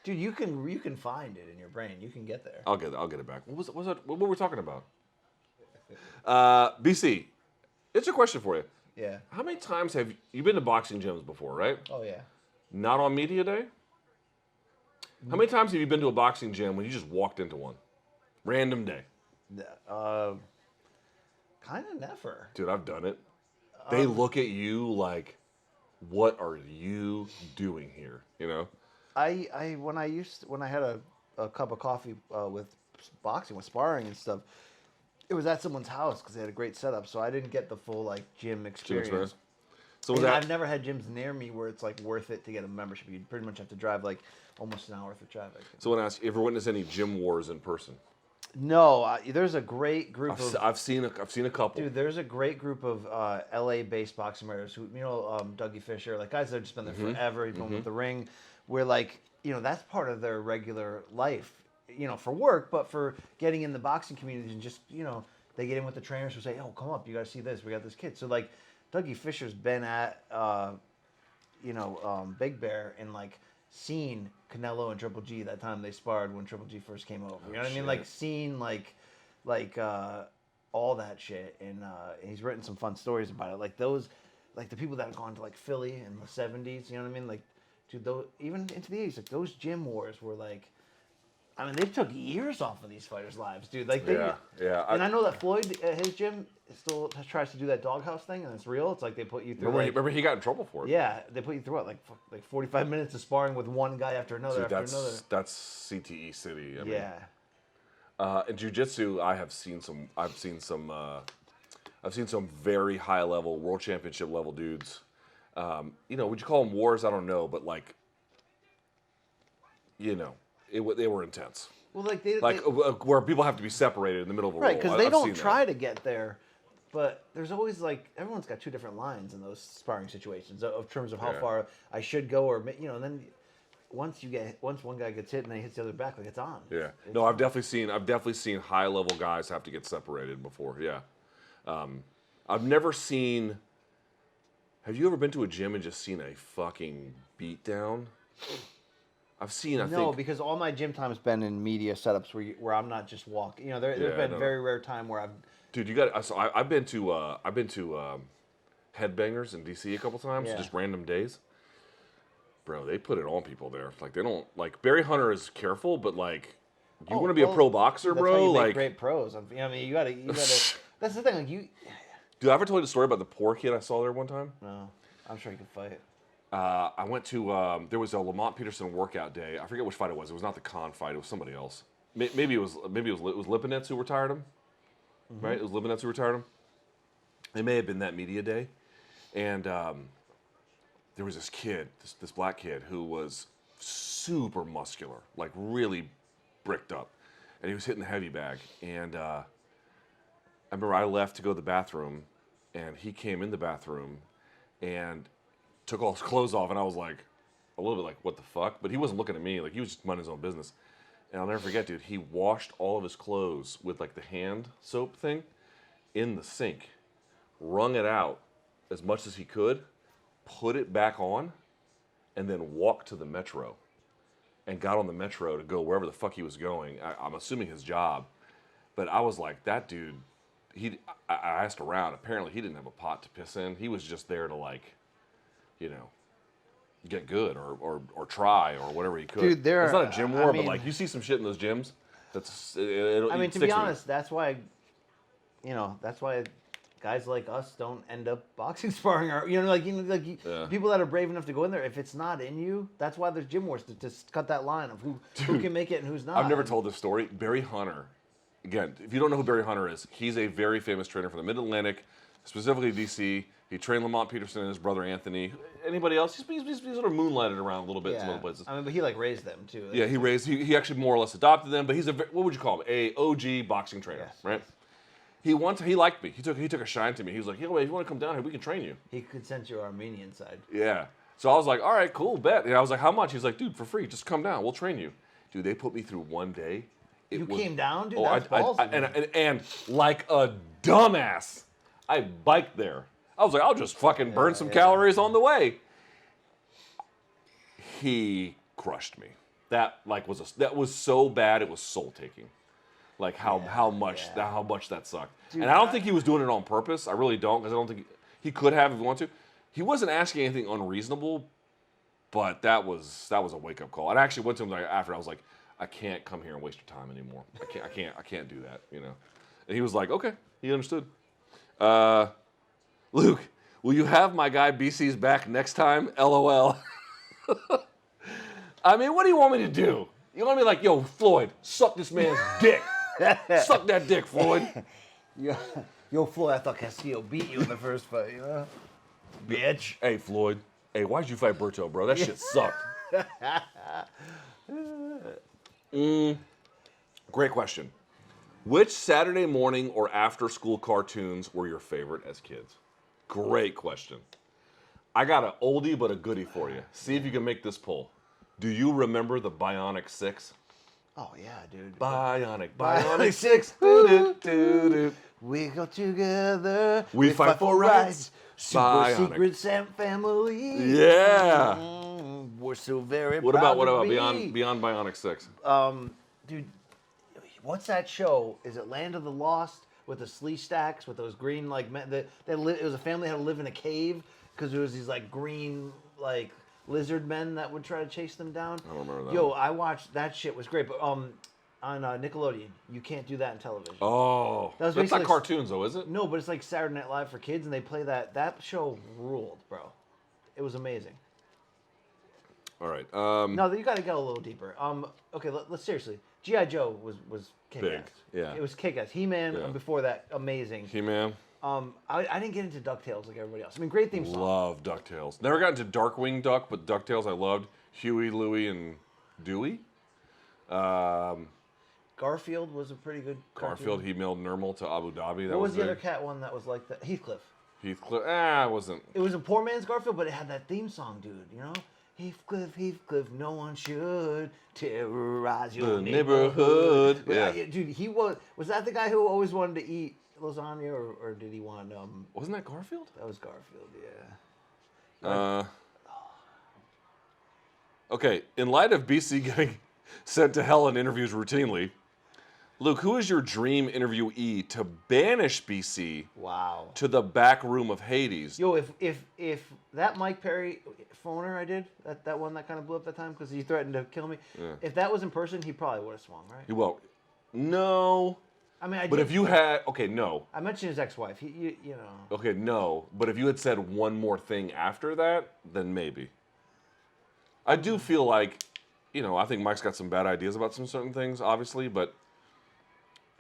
Dude, you can find it in your brain. You can get there. I'll get it back. What were we talking about? BC, it's a question for you. Yeah. How many times have you been to boxing gyms before, right? Oh yeah. Not on media day? How many times have you been to a boxing gym when you just walked into one? Random day. Kind of never. Dude, I've done it. They look at you like, what are you doing here? You know? When I had a cup of coffee with boxing, with sparring and stuff, it was at someone's house because they had a great setup, so I didn't get the full like gym experience. So And I've never had gyms near me where it's like worth it to get a membership. You pretty much have to drive like almost an hour through traffic. So I want to ask, you ever witnessed any gym wars in person? No, there's a great group of. I've seen a couple. Dude, there's a great group of LA-based boxing writers who, you know, Dougie Fisher, like guys that have just been there forever, even with the ring, where like, you know, that's part of their regular life, you know, for work, but for getting in the boxing community and just, you know, they get in with the trainers who say, oh, come up, you got to see this, we got this kid. So like, Dougie Fisher's been at, Big Bear and like seen Canelo and Triple G that time they sparred when Triple G first came over. You know what I mean? Like seen like all that shit, and he's written some fun stories about it. Like those, like the people that have gone to like Philly in the '70s. You know what I mean? Like, dude, those, even into the '80s, like those gym wars were like. I mean, they took years off of these fighters' lives, dude. Like, yeah. And I know that Floyd at his gym still tries to do that doghouse thing, and it's real. It's like they put you through. Remember he got in trouble for it. Yeah, they put you through what, like 45 minutes of sparring with one guy after another another. That's CTE City. I mean. Yeah. In jiu-jitsu, I've seen some very high level world championship level dudes. Would you call them wars? I don't know, but like, they were intense. Well, where people have to be separated in the middle of a right, roll. because they don't try to get there, but there's always like everyone's got two different lines in those sparring situations of terms of how far I should go, or and then once one guy gets hit and then he hits the other back, like it's on. Yeah. No, I've definitely seen high level guys have to get separated before. Yeah. I've never seen. Have you ever been to a gym and just seen a fucking beatdown? I've seen. No, because all my gym time's been in media setups where I'm not just walking. You know, there's been very rare time where I've. Dude, you got. So I've been to Headbangers in DC a couple times, just random days. Bro, they put it on people there. Like they don't like Barry Hunter is careful, but like you want to be a pro boxer, that's bro. How you make like great pros. You know, I mean, you gotta. That's the thing. Like you. Dude, I ever told you the story about the poor kid I saw there one time? No, I'm sure he could fight. I went to there was a Lamont Peterson workout day. I forget which fight it was. It was not the Khan fight. It was somebody else. Maybe it was Lipinets who retired him, right? It was Lipinets who retired him. It may have been that media day, and there was this kid, this black kid who was super muscular, like really bricked up, and he was hitting the heavy bag. And I remember I left to go to the bathroom, and he came in the bathroom, and took all his clothes off, and I was like, a little bit like, what the fuck? But he wasn't looking at me, like he was just minding his own business. And I'll never forget, dude, he washed all of his clothes with like the hand soap thing in the sink, wrung it out as much as he could, put it back on, and then walked to the metro and got on the metro to go wherever the fuck he was going. I'm assuming his job. But I was like, that dude, I asked around. Apparently he didn't have a pot to piss in. He was just there to like, you know, get good or try or whatever he could. Dude, it's not a gym war, but like you see some shit in those gyms. I mean, to be honest, that's why guys like us don't end up boxing sparring, or people that are brave enough to go in there. If it's not in you, that's why there's gym wars to cut that line of who can make it and who's not. I've never told this story. Barry Hunter, again, if you don't know who Barry Hunter is, he's a very famous trainer from the Mid-Atlantic, specifically DC. He trained Lamont Peterson and his brother Anthony. Anybody else? He's sort of moonlighted around a little bit in some other places. I mean, but he like raised them too. Yeah, he actually more or less adopted them. But he's what would you call him? A OG boxing trainer, right? He liked me. He took a shine to me. He was like, yo, if you want to come down here, we can train you. He could sense your Armenian side. Yeah. So I was like, all right, cool, bet. And I was like, how much? He's like, dude, for free, just come down. We'll train you. Dude, they put me through one day. You came down, dude? That's ballsy. And like a dumbass, I biked there. I was like, I'll just fucking burn some calories on the way. He crushed me. That was so bad. It was soul taking. Like how much that sucked. Dude, and I don't think he was doing it on purpose. I really don't, because I don't think he could have if he wanted to. He wasn't asking anything unreasonable, but that was a wake up call. And I actually went to him after. I was like, I can't come here and waste your time anymore. I can't do that. You know. And he was like, okay, he understood. Luke, will you have my guy BC's back next time? LOL. I mean, what do you want me to do? You want me like, yo, Floyd, suck this man's dick. Suck that dick, Floyd. Yo, Floyd, I thought Castillo beat you in the first fight, you know? Bitch. Hey, Floyd. Hey, why'd you fight Berto, bro? That shit sucked. Great question. Which Saturday morning or after school cartoons were your favorite as kids? Great question. I got an oldie but a goodie for you. See if you can make this pull. Do you remember the Bionic 6? Oh, yeah, dude. Bionic 6. Do-do-do-do. We go together. We fight for rights. Super secret family. Yeah. We're so very What proud about to be. Beyond Bionic 6? Dude, what's that show? Is it Land of the Lost with the slee stacks with those green like men? It was a family that had to live in a cave because there was these like green like lizard men that would try to chase them down. I don't remember that. Yo, I watched that shit. Was great, but on Nickelodeon, you can't do that in television. Oh, that's not cartoons though, is it? No, but it's like Saturday Night Live for kids, and they play that. That show ruled, bro. It was amazing. All right. No, you got to go a little deeper. Okay, let's seriously. G.I. Joe was kick-ass. Big, yeah. It was kick-ass. He-Man, before that, amazing. He-Man. I didn't get into DuckTales like everybody else. I mean, great theme song. Love DuckTales. Never got into Darkwing Duck, but DuckTales I loved. Huey, Louie, and Dewey. Garfield was a pretty good cartoon. Garfield, he mailed Nermal to Abu Dhabi. What was the other cat one that was like that? Heathcliff. Heathcliff. It wasn't. It was a poor man's Garfield, but it had that theme song, dude. You know, Heathcliff, Heathcliff, no one should terrorize your The neighborhood. Yeah. Dude, he was that the guy who always wanted to eat lasagna, or did he want? Wasn't that Garfield? That was Garfield, yeah. Okay, in light of BC getting sent to hell in interviews routinely, Luke, who is your dream interviewee to banish BC Wow. to the back room of Hades? Yo, if that Mike Perry phoner I did, that one that kind of blew up that time because he threatened to kill me, if that was in person, he probably would have swung, right? Well, no. I mean, But if you had, okay, no. I mentioned his ex-wife. You know. Okay, no. But if you had said one more thing after that, then maybe. I do feel like, I think Mike's got some bad ideas about some certain things, obviously, but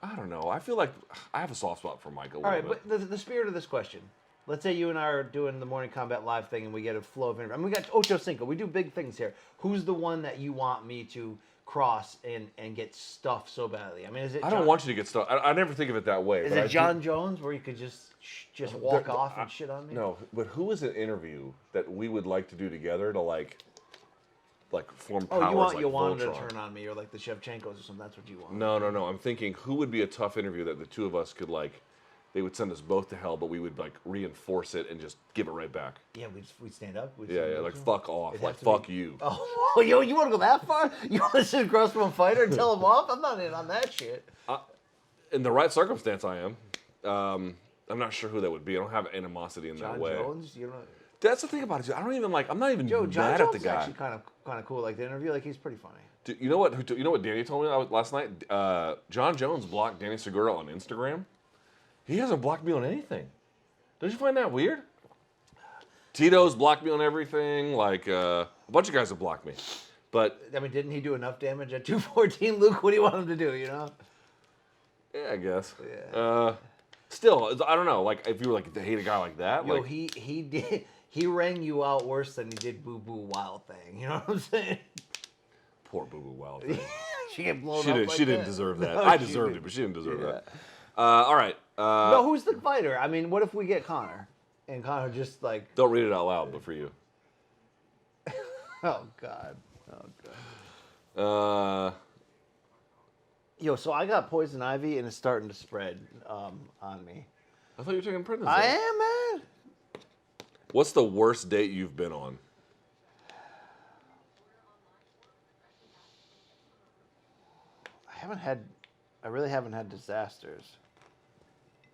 I don't know. I feel like I have a soft spot for Mike a little bit. All right, but the spirit of this question. Let's say you and I are doing the Morning Combat Live thing and we get a flow of interview. I mean, we got Ocho Cinco. We do big things here. Who's the one that you want me to cross and get stuffed so badly? I mean, is it I don't want you to get stuff. I never think of it that way. Is it John Jones where you could just walk off and shit on me? No, but who is an interview that we would like to do together to like form powers Oh, you want like Yolanda to Voltron? turn on me or like the Shevchenkos or something. That's what you want. No. I'm thinking who would be a tough interview that the two of us could they would send us both to hell, but we would reinforce it and just give it right back. Yeah, we'd stand up. We'd Yeah, stand up like to him. fuck off, It'd like have to fuck be- you. Oh, yo, you want to go that far? You want to sit across from a fighter and tell him off? I'm not in on that shit. In the right circumstance, I am. I'm not sure who that would be. I don't have animosity in John that way. Jones, you know. That's the thing about it. Dude. I don't even I'm not even Yo, John mad Jones at the is guy. actually kind of cool. Like the interview, like he's pretty funny. Dude, you know what Danny told me last night? John Jones blocked Danny Segura on Instagram. He hasn't blocked me on anything. Don't you find that weird? Tito's blocked me on everything. A bunch of guys have blocked me. But I mean, didn't he do enough damage at 214, Luke? What do you want him to do? You know? yeah, I guess. Yeah. Still, I don't know. If you were to hate a guy like that, Yo, he did. He rang you out worse than he did Boo Boo Wild Thing. You know what I'm saying? poor Boo Boo Wild thing. She get blown She up. didn't. Like She didn't that. deserve that. No, I she deserved didn't. it, but she didn't deserve Yeah. that. All right. No, who's the fighter? I mean, what if we get Connor? And Connor just Don't read it out loud, but for you. oh God. Yo, so I got poison ivy and it's starting to spread on me. I thought you were taking prednisone. I am, man. What's the worst date you've been on? I really haven't had disasters.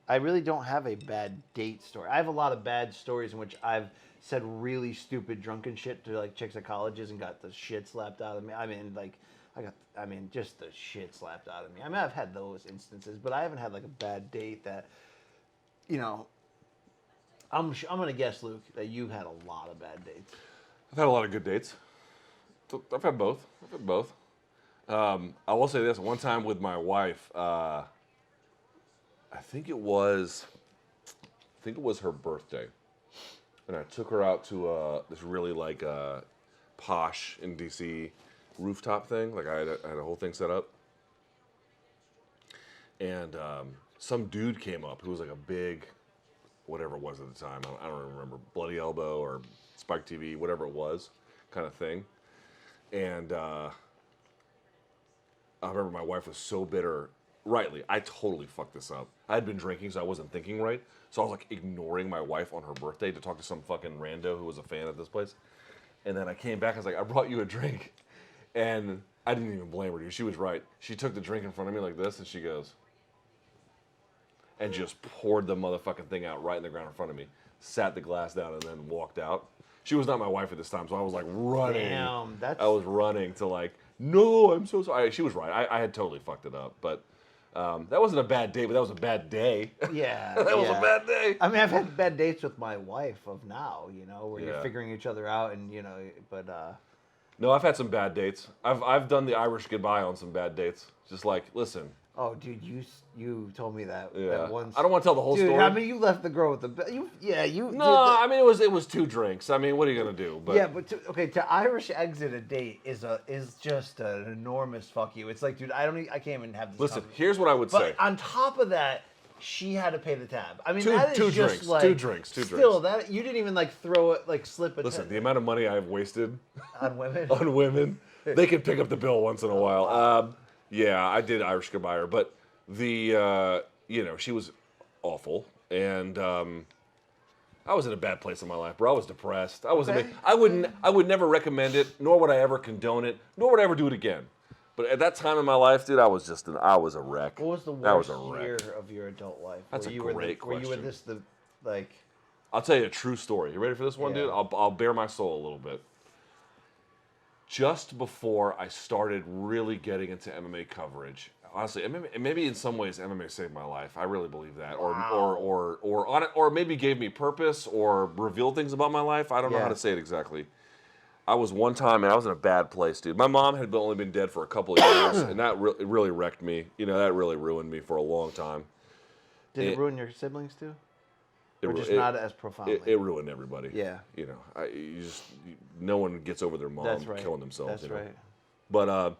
I really don't have a bad date story. I have a lot of bad stories in which I've said really stupid drunken shit to chicks at colleges and got the shit slapped out of me. I mean, just the shit slapped out of me. I mean, I've had those instances, but I haven't had a bad date that, I'm gonna guess, Luke, that you've had a lot of bad dates. I've had a lot of good dates. I've had both. I will say this. One time with my wife, I think it was her birthday, and I took her out to this really posh in DC rooftop thing. I had a whole thing set up, and some dude came up who was a big, whatever it was at the time. I don't remember, Bloody Elbow or Spike TV, whatever it was, kind of thing, and. I remember my wife was so bitter. Rightly, I totally fucked this up. I had been drinking, so I wasn't thinking right. So I was ignoring my wife on her birthday to talk to some fucking rando who was a fan of this place. And then I came back, I was like, I brought you a drink. And I didn't even blame her, dude. She was right. She took the drink in front of me like this, and she goes, and just poured the motherfucking thing out right in the ground in front of me. Sat the glass down and then walked out. She was not my wife at this time, so I was running. Damn, I was running to no, I'm so sorry. She was right. I had totally fucked it up, but that wasn't a bad date, but that was a bad day. Yeah. That was a bad day. I mean, I've had bad dates with my wife of now, where you're Yeah. figuring each other out and, but... No, I've had some bad dates. I've done the Irish goodbye on some bad dates. Just listen. Oh, dude, you told me that, Yeah. that once. I don't want to tell the whole Dude, story. I mean, you left the girl with the... No, I mean it was 2 drinks. I mean, what are you gonna do? But Yeah, but to Irish exit a date is just an enormous fuck you. It's dude, I can't even have this. listen, conversation. here's what I would say. But on top of that, she had to pay the tab. I mean, Two that is drinks, just like two drinks. Still, that you didn't even like throw it, like slip a Listen, the amount of money I've wasted on women. on women, they can pick up the bill once in a while. Yeah, I did Irish goodbye her, but the she was awful, and I was in a bad place in my life, bro. I was depressed. I would never recommend it, nor would I ever condone it, nor would I ever do it again. But at that time in my life, dude, I was a wreck. What was the That was worst a wreck. year of your adult life? That's a great Were you question. with like? I'll tell you a true story. You ready for this one, Yeah. dude? I'll bare my soul a little bit. Just before I started really getting into MMA coverage, honestly, MMA, maybe in some ways MMA saved my life. I really believe that, Wow. or maybe gave me purpose or revealed things about my life. I don't know Yeah. how to say it exactly. I was one time, and I was in a bad place, dude. My mom had only been dead for a couple of years, and that really wrecked me. That really ruined me for a long time. Did it ruin your siblings too? Or just it- not as profoundly? It ruined everybody. Yeah. No one gets over their mom That's right. killing themselves. That's right. But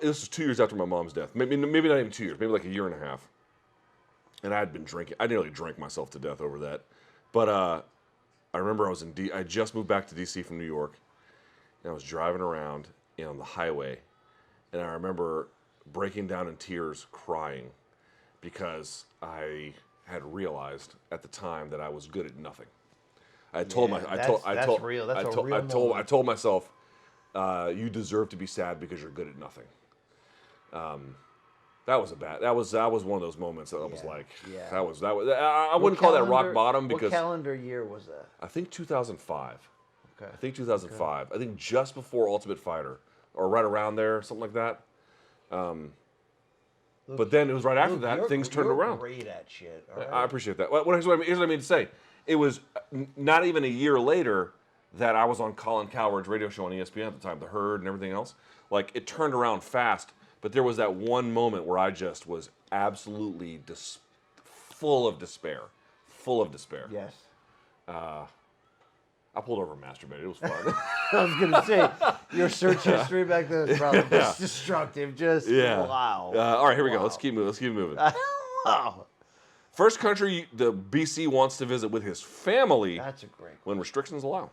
this was 2 years after my mom's death. Maybe not even 2 years. Maybe like a year and a half. And I had been drinking. I nearly drank myself to death over that. But I remember I was I just moved back to DC from New York, and I was driving around on the highway, and I remember breaking down in tears, crying, because I had realized at the time that I was good at nothing. I told Yeah, my, I that's told, I real. told, That's I a told, real I told, I moment. told myself, you deserve to be sad because you're good at nothing. That was that was one of those moments that I was Yeah, like, yeah. that was. I wouldn't call that rock bottom What because calendar year was that? I think 2005. Okay. I think 2005. I think just before Ultimate Fighter, or right around there, something like that. But then it was right after Luke, that things turned you're around. Great at shit. All right? I appreciate that. Here's what I mean to say. It was not even a year later that I was on Colin Cowherd's radio show on ESPN at the time, The Herd and everything else. Like, it turned around fast, but there was that one moment where I just was absolutely full of despair. Full of despair. Yes. I pulled over and masturbated. It was fun. I was gonna say your search history back then is probably just destructive. Just Yeah. wow. All right, here we go. Wow. Let's keep moving. Wow. First country the BC wants to visit with his family That's a great. when restrictions allow.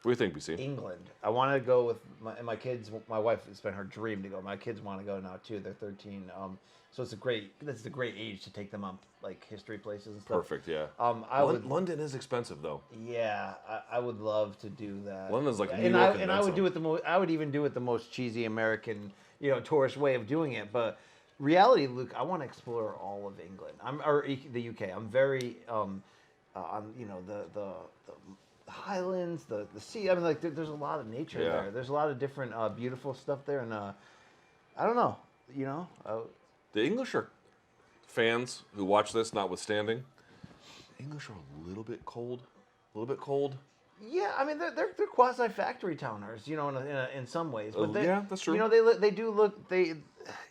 What do you think, BC? England. I want to go with my kids. My wife, it's been her dream to go. My kids want to go now too. They're 13. So that's a great age to take them on like history places and stuff. Perfect, yeah. London is expensive though. Yeah, I would love to do that. London's like New and York I and I then would do some. it the most. I would even do it the most cheesy American, tourist way of doing it. But reality, Luke, I want to explore all of England. The UK. I'm very on the Highlands, the sea. I mean, like there's a lot of nature Yeah. there. There's a lot of different beautiful stuff there, and I don't know. The English are fans who watch this, notwithstanding. The English are a little bit cold. Yeah, I mean they're quasi factory towners, in some ways. But Yeah, that's true. They do look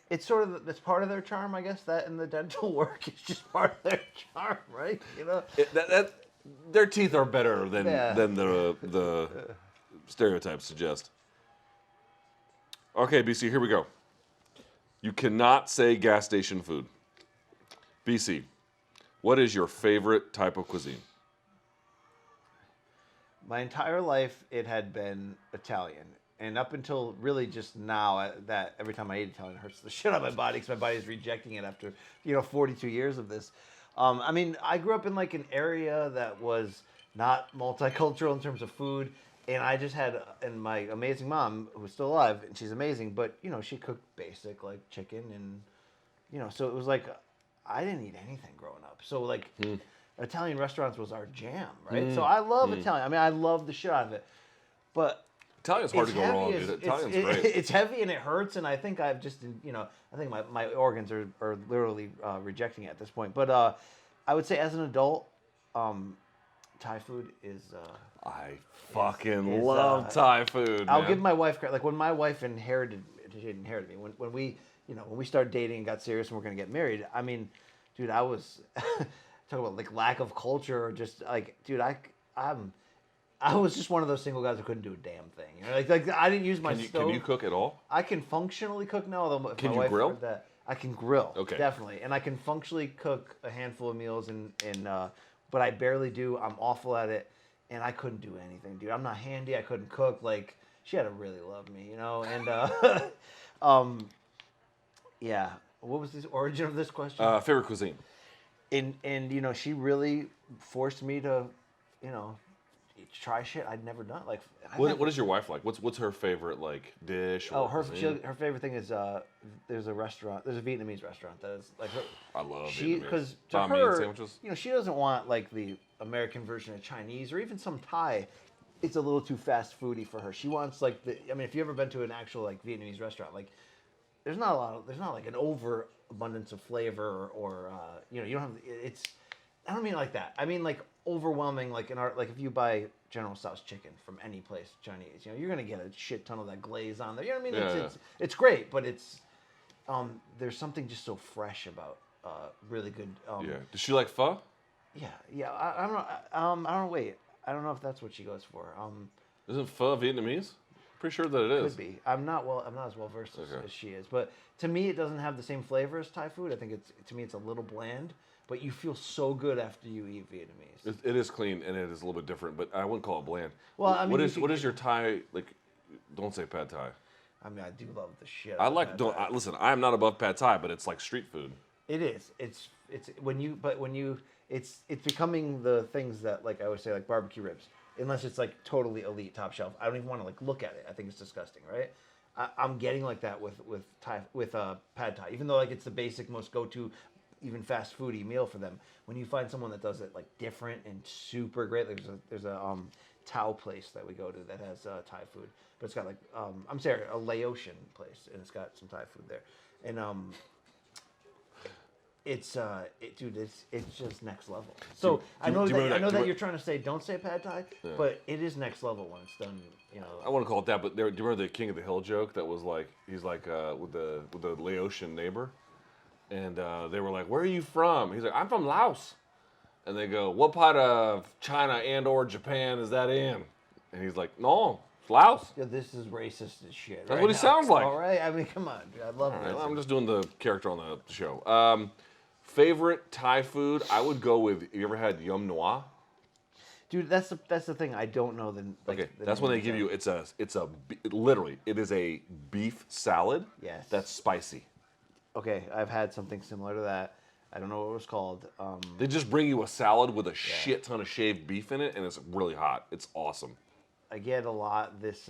it's sort of that's part of their charm, I guess. That and the dental work is just part of their charm, right? Their teeth are better than Yeah. the stereotypes suggest. Okay, BC, here we go. You cannot say gas station food. BC, what is your favorite type of cuisine? My entire life, it had been Italian. And up until really just now, that every time I eat Italian, it hurts the shit out of my body because my body is rejecting it after 42 years of this. I mean, I grew up in like an area that was not multicultural in terms of food, and I just had, and my amazing mom, who's still alive, and she's amazing, but she cooked basic like chicken, and so it was like I didn't eat anything growing up. So like Italian restaurants was our jam, right? So I love Italian. I mean, I love the shit out of it, but Italian's hard to it's go heavy wrong, as- dude. it's- Italian's great. It's heavy and it hurts, and I think I've just, I think my organs are literally rejecting it at this point. But I would say as an adult, Thai food is. I fucking is, love Thai food, I'll man. give my wife credit. Like when my wife inherited me. When we started dating and got serious and we're gonna get married. I mean, dude, I was talking about like lack of culture, or just like, dude, I was just one of those single guys who couldn't do a damn thing. Like I didn't use my stove. Can you cook at all? I can functionally cook now, although if Can my you wife grill? heard that, I can grill, Okay. definitely, and I can functionally cook a handful of meals, but I barely do. I'm awful at it, and I couldn't do anything, dude. I'm not handy. I couldn't cook. Like, she had to really love me, you know. And yeah. What was the origin of this question? Favorite cuisine. And you know, she really forced me to, you know, try shit I'd never done. Like, What is your wife like? What's her favorite like dish? Or her cuisine? her favorite thing is there's a Vietnamese restaurant that is like her. I love She Vietnamese. because to Banh mi her, sandwiches. you know, she doesn't want like the American version of Chinese or even some Thai. It's a little too fast foody for her. She wants like I mean, if you ever been to an actual like Vietnamese restaurant, like there's not like an overabundance of flavor or you know, you don't have it's. I don't mean it like that. I mean like overwhelming, like like if you buy General Tso's chicken from any place Chinese, you know, you're gonna get a shit ton of that glaze on there. You know what I mean? It's great, but it's there's something just so fresh about really good. Yeah. Does she like pho? Yeah. I don't know. I don't know. Wait, I don't know if that's what she goes for. Isn't pho Vietnamese? Pretty sure that it is. Could be. I'm not as well versed as she is. But to me, it doesn't have the same flavor as Thai food. I think it's a little bland. But you feel so good after you eat Vietnamese. It is clean and it is a little bit different, but I wouldn't call it bland. Well, I mean, what is your Thai like? Don't say pad Thai. I mean, I do love the shit. I like. Listen. I am not above pad Thai, but it's like street food. It is. It's it's becoming the things that, like I would say, like barbecue ribs. Unless it's like totally elite, top shelf. I don't even want to like look at it. I think it's disgusting, right? I'm getting like that with pad Thai, even though like it's the basic, most go-to, even fast foody meal for them. When you find someone that does it like different and super great, there's a Tao place that we go to that has Thai food, but it's got like I'm sorry, a Laotian place, and it's got some Thai food there, and dude, it's just next level. So I know that you're trying to say don't say pad Thai, but it is next level when it's done. You know, I want to call it that, but do you remember the King of the Hill joke that was like he's like with the Laotian neighbor, and they were like, "Where are you from?" He's like, "I'm from Laos," and they go, "What part of China and or Japan is that in?" And he's like, "No, it's Laos." Yeah, this is racist as shit. That's what he sounds like. All right, I mean, come on, dude. I love it. Right, I'm just doing the character on the show. Favorite Thai food? I would go with. You ever had yum noa? Dude, that's the thing. I don't know the. Like, Okay, the that's when name they give of it. you. Literally, it is a beef salad. Yes. That's spicy. Okay, I've had something similar to that. I don't know what it was called. They just bring you a salad with a shit ton of shaved beef in it, and it's really hot. It's awesome. I get a lot this.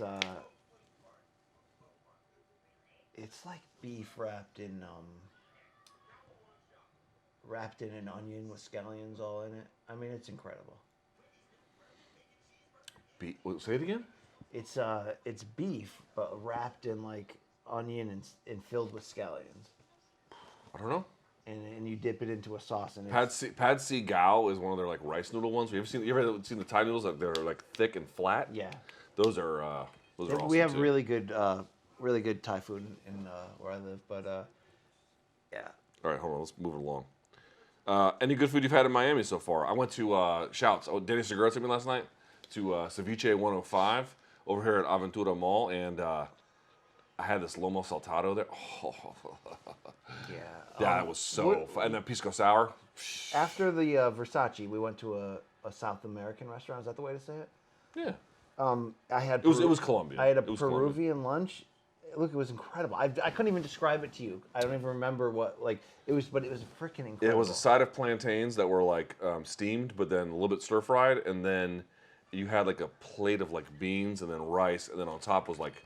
It's like beef wrapped in an onion with scallions all in it. I mean, it's incredible. Say it again. It's beef, but wrapped in like onion and filled with scallions. I don't know. And you dip it into a sauce and Pad See Gao is one of their like rice noodle ones. You ever seen the Thai noodles that they're like thick and flat? Yeah. Those are awesome. We have too. really good Thai food in where I live, but yeah. All right, hold on. Let's move it along. Any good food you've had in Miami so far? I went to Shouts. Oh, Danny Segura took me last night to Ceviche 105 over here at Aventura Mall, and I had this lomo saltado there. Oh, Yeah. that was so fun. And then pisco sour. After the Versace, we went to a South American restaurant. Is that the way to say it? Yeah. I had It was Colombian. I had a It was Peruvian lunch. Look, it was incredible. I couldn't even describe it to you. I don't even remember what it was, but it was freaking incredible. It was a side of plantains that were like steamed, but then a little bit stir fried, and then you had like a plate of like beans and then rice, and then on top was like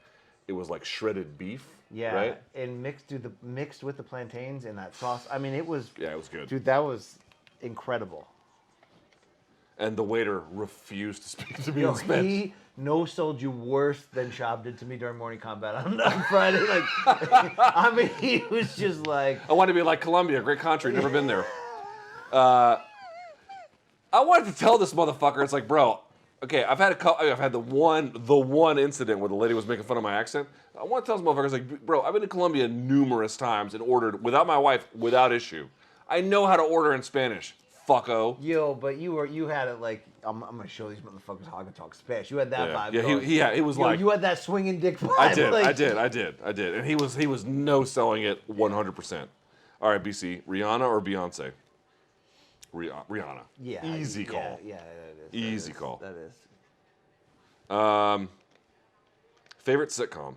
it was like shredded beef. Yeah, right? and mixed with the plantains and that sauce. I mean, it was. Yeah, it was good. Dude, that was incredible. And the waiter refused to speak to me Yo, in Spanish. he no-sold you worse than Schaub did to me during Morning Combat on Friday. Like, I mean, he was just like, I wanted to be like Colombia, great country, never been there. I wanted to tell this motherfucker, it's like, bro, okay, I've had the one incident where the lady was making fun of my accent. I want to tell this motherfucker, it's like, bro, I've been to Colombia numerous times and ordered without my wife, without issue. I know how to order in Spanish, fucko. yo, but you had it like, I'm gonna show these motherfuckers how I can talk Spanish. You had that vibe. Yeah, he was Yo, like, you had that swinging dick vibe. I did, like, I did, and he was no selling it 100%. All right, BC, Rihanna or Beyonce? Rihanna. Yeah. Easy call. Yeah, that is. Easy call. That is. Favorite sitcom?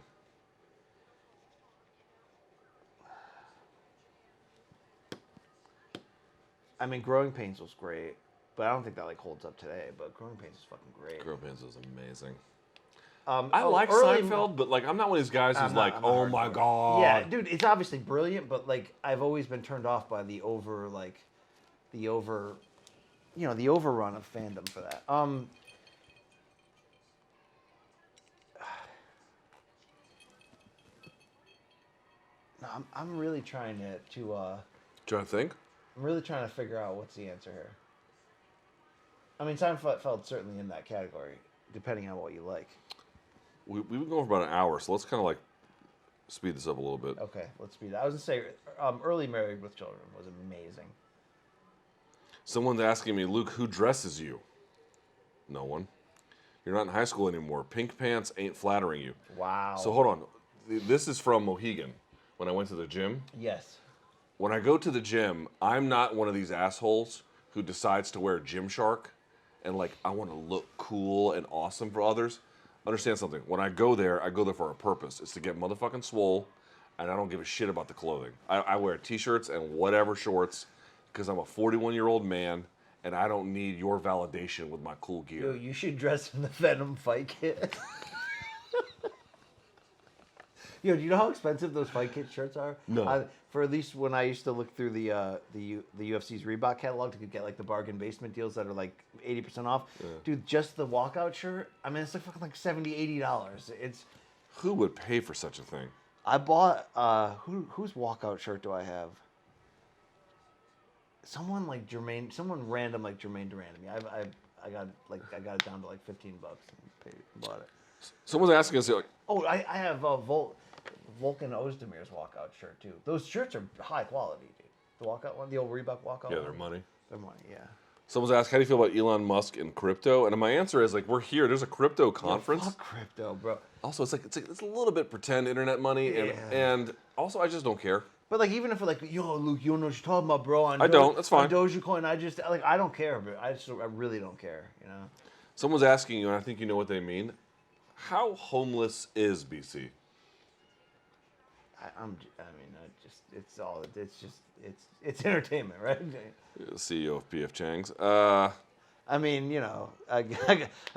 I mean, Growing Pains was great, but I don't think that like holds up today. But Growing Pains is fucking great. Growing Pains is amazing. I like early, Seinfeld, but like I'm not one of these guys who's I'm like, not oh my god. Yeah, dude, it's obviously brilliant, but like I've always been turned off by the overrun of fandom for that. No, I'm really trying Trying to think. I'm really trying to figure out what's the answer here. I mean, Seinfeld certainly in that category, depending on what you like. We've been going for about an hour, so let's kind of like speed this up a little bit. Okay, let's speed. I was gonna say, Early Married with Children was amazing. Someone's asking me, Luke, who dresses you? No one. You're not in high school anymore. Pink pants ain't flattering you. Wow. So hold on. This is from Mohegan when I went to the gym. Yes. When I go to the gym, I'm not one of these assholes who decides to wear Gymshark and like I want to look cool and awesome for others. Understand something. When I go there for a purpose. It's to get motherfucking swole, and I don't give a shit about the clothing. I wear t-shirts and whatever shorts because I'm a 41-year-old man, and I don't need your validation with my cool gear. Yo, you should dress in the Venom fight kit. Yo, do you know how expensive those fight kit shirts are? No. For at least when I used to look through the UFC's Reebok catalog to get like the bargain basement deals that are like 80% off. Yeah. Dude, just the walkout shirt, I mean, it's like fucking like $70, $80. It's. Who would pay for such a thing? I bought, whose walkout shirt do I have? Someone random like Jermaine Durand. I got it down to like $15 and bought it. Someone's asking us like, oh, I have Volkan Ozdemir's walkout shirt too. Those shirts are high quality, dude. The walkout one, the old Reebok walkout. Yeah, one. they're money. They're money, yeah. Someone's asked, how do you feel about Elon Musk and crypto? And my answer is like, we're here. There's a crypto conference. Fuck crypto, bro. Also, it's a little bit pretend internet money, and also I just don't care. But like, even if we're like, yo, Luke, you don't know what you're talking about, bro. I don't. That's fine. On Dogecoin, I don't care, bro. I really don't care. You know. Someone's asking you, and I think you know what they mean. How homeless is BC? It's entertainment, right? CEO of PF Chang's. I mean, you know, I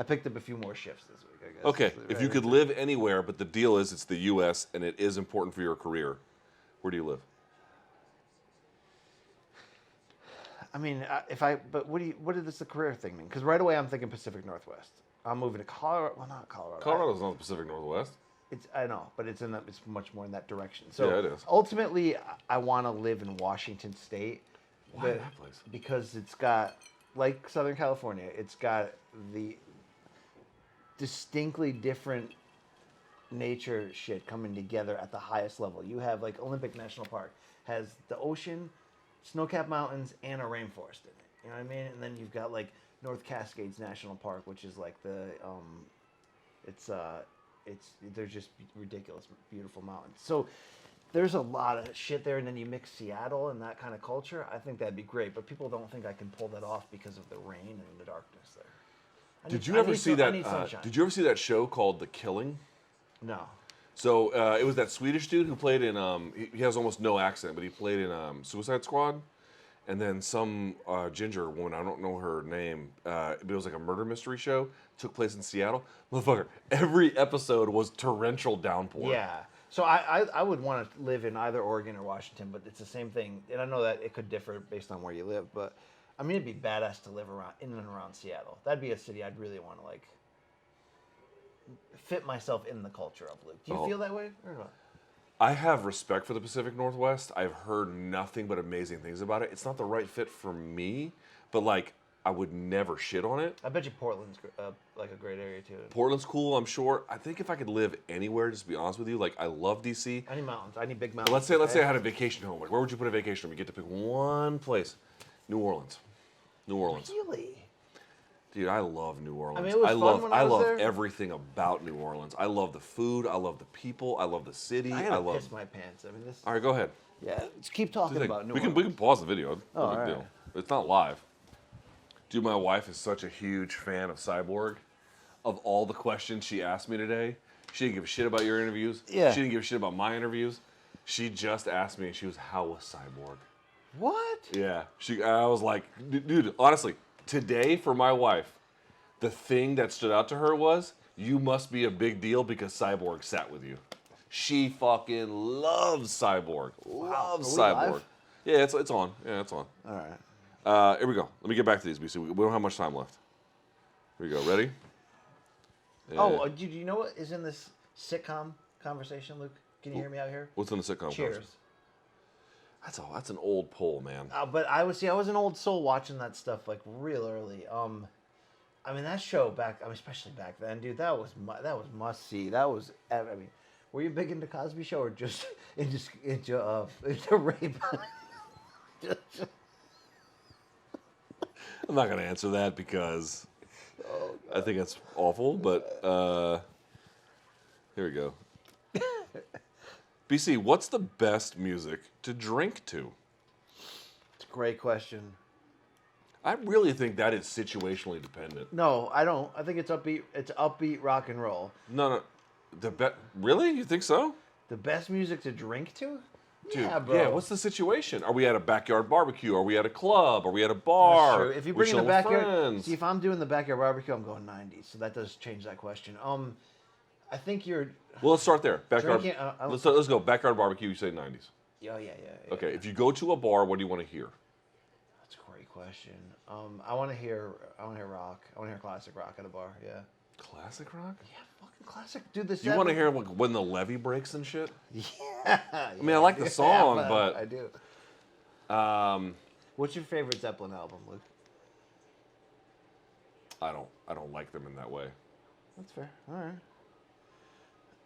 picked up a few more shifts this week, I guess. Okay, if you could live anywhere, but the deal is it's the U.S. and it is important for your career, where do you live? I mean, what is the career thing mean? Because right away I'm thinking Pacific Northwest. I'm moving to Colorado. Well, not Colorado. Colorado's not the Pacific Northwest. I know, but it's much more in that direction. So yeah, it is. Ultimately, I want to live in Washington State. Why that place? Because it's got, like Southern California, it's got the distinctly different nature shit coming together at the highest level. You have like Olympic National Park has the ocean, snow-capped mountains, and a rainforest in it. You know what I mean? And then you've got like North Cascades National Park, which is like they're just ridiculous, beautiful mountains. So there's a lot of shit there, and then you mix Seattle and that kind of culture. I think that'd be great, but people don't think I can pull that off because of the rain and the darkness there. Did you ever see that show called The Killing? No. So it was that Swedish dude who played in. He has almost no accent, but he played in Suicide Squad. And then some ginger woman, I don't know her name, but it was like a murder mystery show. Took place in Seattle. Motherfucker, every episode was torrential downpour. Yeah. So I would want to live in either Oregon or Washington, but it's the same thing. And I know that it could differ based on where you live, but I mean, it'd be badass to live in and around Seattle. That'd be a city I'd really want to like fit myself in the culture of, Luke. Do you feel that way or not? I have respect for the Pacific Northwest. I've heard nothing but amazing things about it. It's not the right fit for me, but like I would never shit on it. I bet you Portland's like a great area too. Portland's cool, I'm sure. I think if I could live anywhere, just to be honest with you, like I love DC. I need mountains. I need big mountains. But let's say I had a vacation home. Like where would you put a vacation home? You get to pick one place. New Orleans. New Orleans. Really? Dude, I love New Orleans. I mean, it was fun when I was love there. everything about New Orleans. I love the food. I love the people. I love the city. I gotta piss my pants. I mean, this. All right, go ahead. Yeah, let's keep talking about New we can Orleans. pause the video. No Oh, big all right. deal. It's not live. Dude, my wife is such a huge fan of Cyborg. Of all the questions she asked me today, she didn't give a shit about your interviews. Yeah. She didn't give a shit about my interviews. She just asked me, she was, how was Cyborg? What? Yeah. I was like, dude, honestly, today for my wife, the thing that stood out to her was, you must be a big deal because Cyborg sat with you. She fucking loves Cyborg. Loves Are we Cyborg. live? Yeah, it's on. Yeah, it's on. All right. Here we go. Let me get back to these, BC. We don't have much time left. Here we go. Ready? Yeah. Oh, do you know what is in this sitcom conversation, Luke? Can you hear me out here? What's in the sitcom? Cheers. That's an old poll, man. But I was an old soul watching that stuff like real early. I mean that show back. I mean especially back then, dude. That was must see. That was. I mean, were you big into Cosby Show or just into rape? I'm not gonna answer that because I think that's awful. But here we go. BC, what's the best music to drink to? It's a great question. I really think that is situationally dependent. No, I don't. I think it's upbeat. It's upbeat rock and roll. No. Really? You think so? The best music to drink to? Dude, Yeah, bro. yeah, what's the situation? Are we at a backyard barbecue? Are we at a club? Are we at a bar? That's true. If you We bring in the chilling with backyard, friends? see if I'm doing the backyard barbecue, I'm going 90s. So that does change that question. I think you're. Well, let's start there. Backyard. Drinking, Let's go. Backyard barbecue. You say 90s. Yeah. Okay. If you go to a bar, what do you want to hear? That's a great question. I want to hear rock. I want to hear classic rock at a bar. Yeah. Classic rock. Yeah, fucking classic, dude. This. You want to hear like when the levee breaks and shit? Yeah. I mean, I like the song, but I do. What's your favorite Zeppelin album, Luke? I don't like them in that way. That's fair. All right.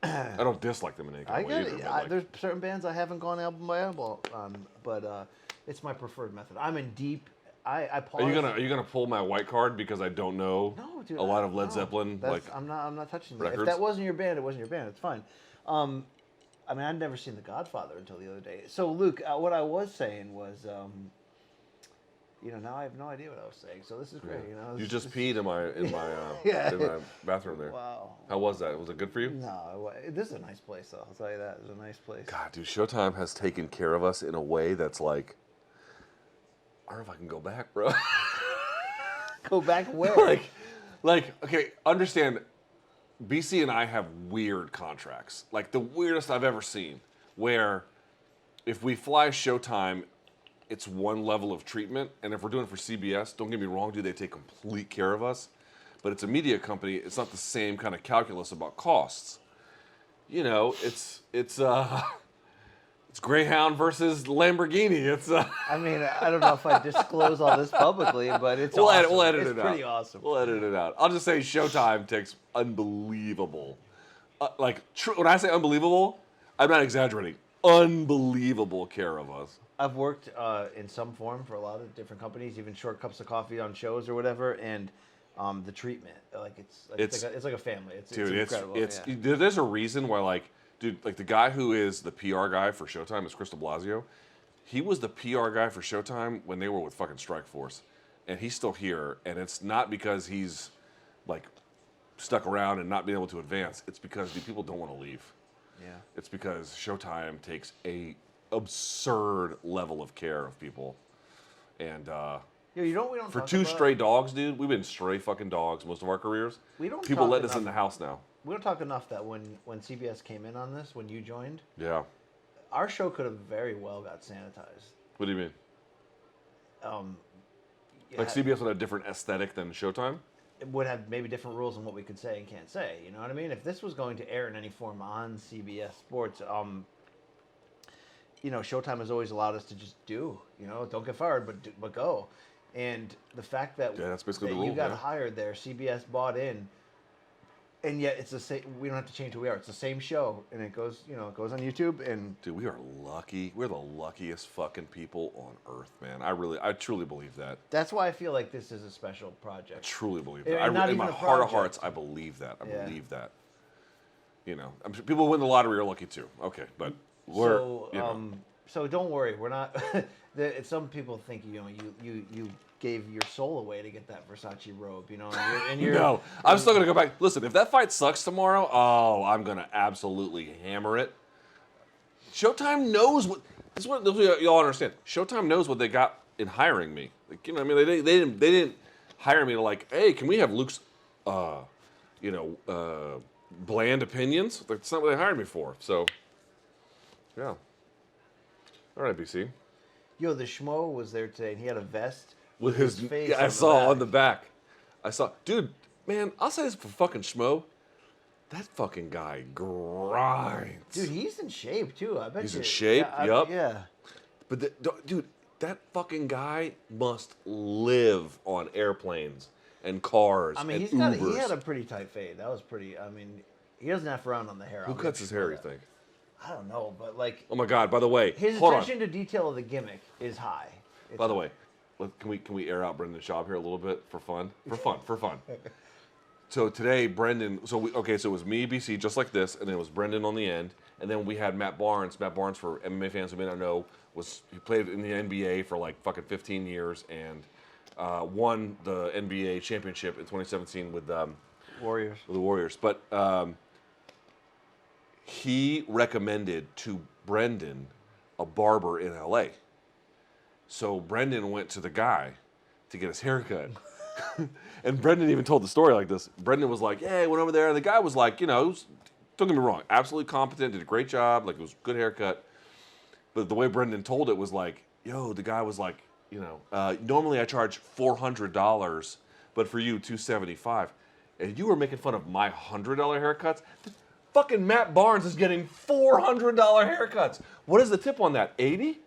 I don't dislike them in any I kind of way get either. it. but, like, There's certain bands I haven't gone album by album on, but it's my preferred method. I'm in deep. I pause. are you gonna pull my white card because I don't know No, dude. a lot of Led no. Zeppelin That's, like I'm not touching that. If records? that wasn't your band, it wasn't your band. It's fine. I mean, I'd never seen The Godfather until the other day. So, Luke, what I was saying was, now I have no idea what I was saying. So this is great. You just peed in my Yeah. in my bathroom there. Wow. How was that? Was it good for you? No, this is a nice place, though. I'll tell you that. It's a nice place. God, dude, Showtime has taken care of us in a way that's like, I don't know if I can go back, bro. Go back where? Okay, understand, BC and I have weird contracts. Like the weirdest I've ever seen, where if we fly Showtime, it's one level of treatment, and if we're doing it for CBS, don't get me wrong, dude, they take complete care of us. But it's a media company, it's not the same kind of calculus about costs. It's Greyhound versus Lamborghini. I mean, I don't know if I disclose all this publicly, but it's awesome. We'll edit it's it out. pretty awesome. We'll edit it out. I'll just say Showtime takes unbelievable. When I say unbelievable, I'm not exaggerating. Unbelievable care of us. I've worked in some form for a lot of different companies, even short cups of coffee on shows or whatever, and the treatment, it's like a family. It's incredible. There's a reason why, the guy who is the PR guy for Showtime is Chris de Blasio. He was the PR guy for Showtime when they were with fucking Strikeforce, and he's still here. And it's not because he's stuck around and not being able to advance. It's because people don't want to leave. Yeah. It's because Showtime takes a absurd level of care of people, and we don't for talk two about, stray dogs, dude, we've been stray fucking dogs most of our careers. We don't People talk let us enough- in the house now. We don't talk enough that when CBS came in on this, when you joined, Yeah. our show could have very well got sanitized. What do you mean? Yeah, CBS would have a different aesthetic than Showtime? it would have maybe different rules on what we could say and can't say. You know what I mean? If this was going to air in any form on CBS Sports, Showtime has always allowed us to just don't get fired, but go. And the fact that, that's basically the you rule, got yeah. hired there, CBS bought in, and yet it's the same. We don't have to change who we are. It's the same show, and it goes on YouTube. And Dude, we are lucky. We're the luckiest fucking people on earth, man. I truly believe that. that's why I feel like this is a special I project. truly believe And that. not In even my a heart of project. hearts, I believe that. I Yeah. believe that. I'm sure people who win the lottery are lucky too. Okay, but we're, So don't worry, we're not. Some people think you gave your soul away to get that Versace robe, and you're No, I'm still gonna go back. Listen, if that fight sucks tomorrow, oh, I'm gonna absolutely hammer it. Showtime knows what. This is what y'all understand. Showtime knows what they got in hiring me. Like, I mean, they didn't hire me to like, hey, can we have Luke's, bland opinions? That's not what they hired me for. So, yeah. All right, BC. Yo, the schmo was there today, and he had a vest With his face. I saw on the back. I saw, dude, man. I'll say this for fucking schmo. That fucking guy grinds. Dude, he's in shape too. I bet He's you. in shape. Yeah, Yup. Yeah. But dude, that fucking guy must live on airplanes and cars. I mean, and he Ubers. had a pretty tight fade. That was pretty. I mean, he doesn't have to run on the hair. Who cuts his hair? You think? I don't know, but like Oh my God! By the way, his hold on. attention to detail of the gimmick is high. By the way, can we air out Brendan Schaub here a little bit for fun? For fun. So today, Brendan. So it was me, BC, just like this, and then it was Brendan on the end, and then we had Matt Barnes. Matt Barnes, for MMA fans who may not know, he played in the NBA for like fucking 15 years and won the NBA championship in 2017 with Warriors. with the Warriors. But he recommended to Brendan a barber in LA. So Brendan went to the guy to get his haircut. And Brendan even told the story like this. Brendan was like, yeah, I went over there. And the guy was like, don't get me wrong, absolutely competent, did a great job. Like, it was a good haircut. But the way Brendan told it was like, the guy was like, normally I charge $400, but for you, $275. And you were making fun of my $100 haircuts. Fucking Matt Barnes is getting $400 haircuts. What is the tip on that? 80?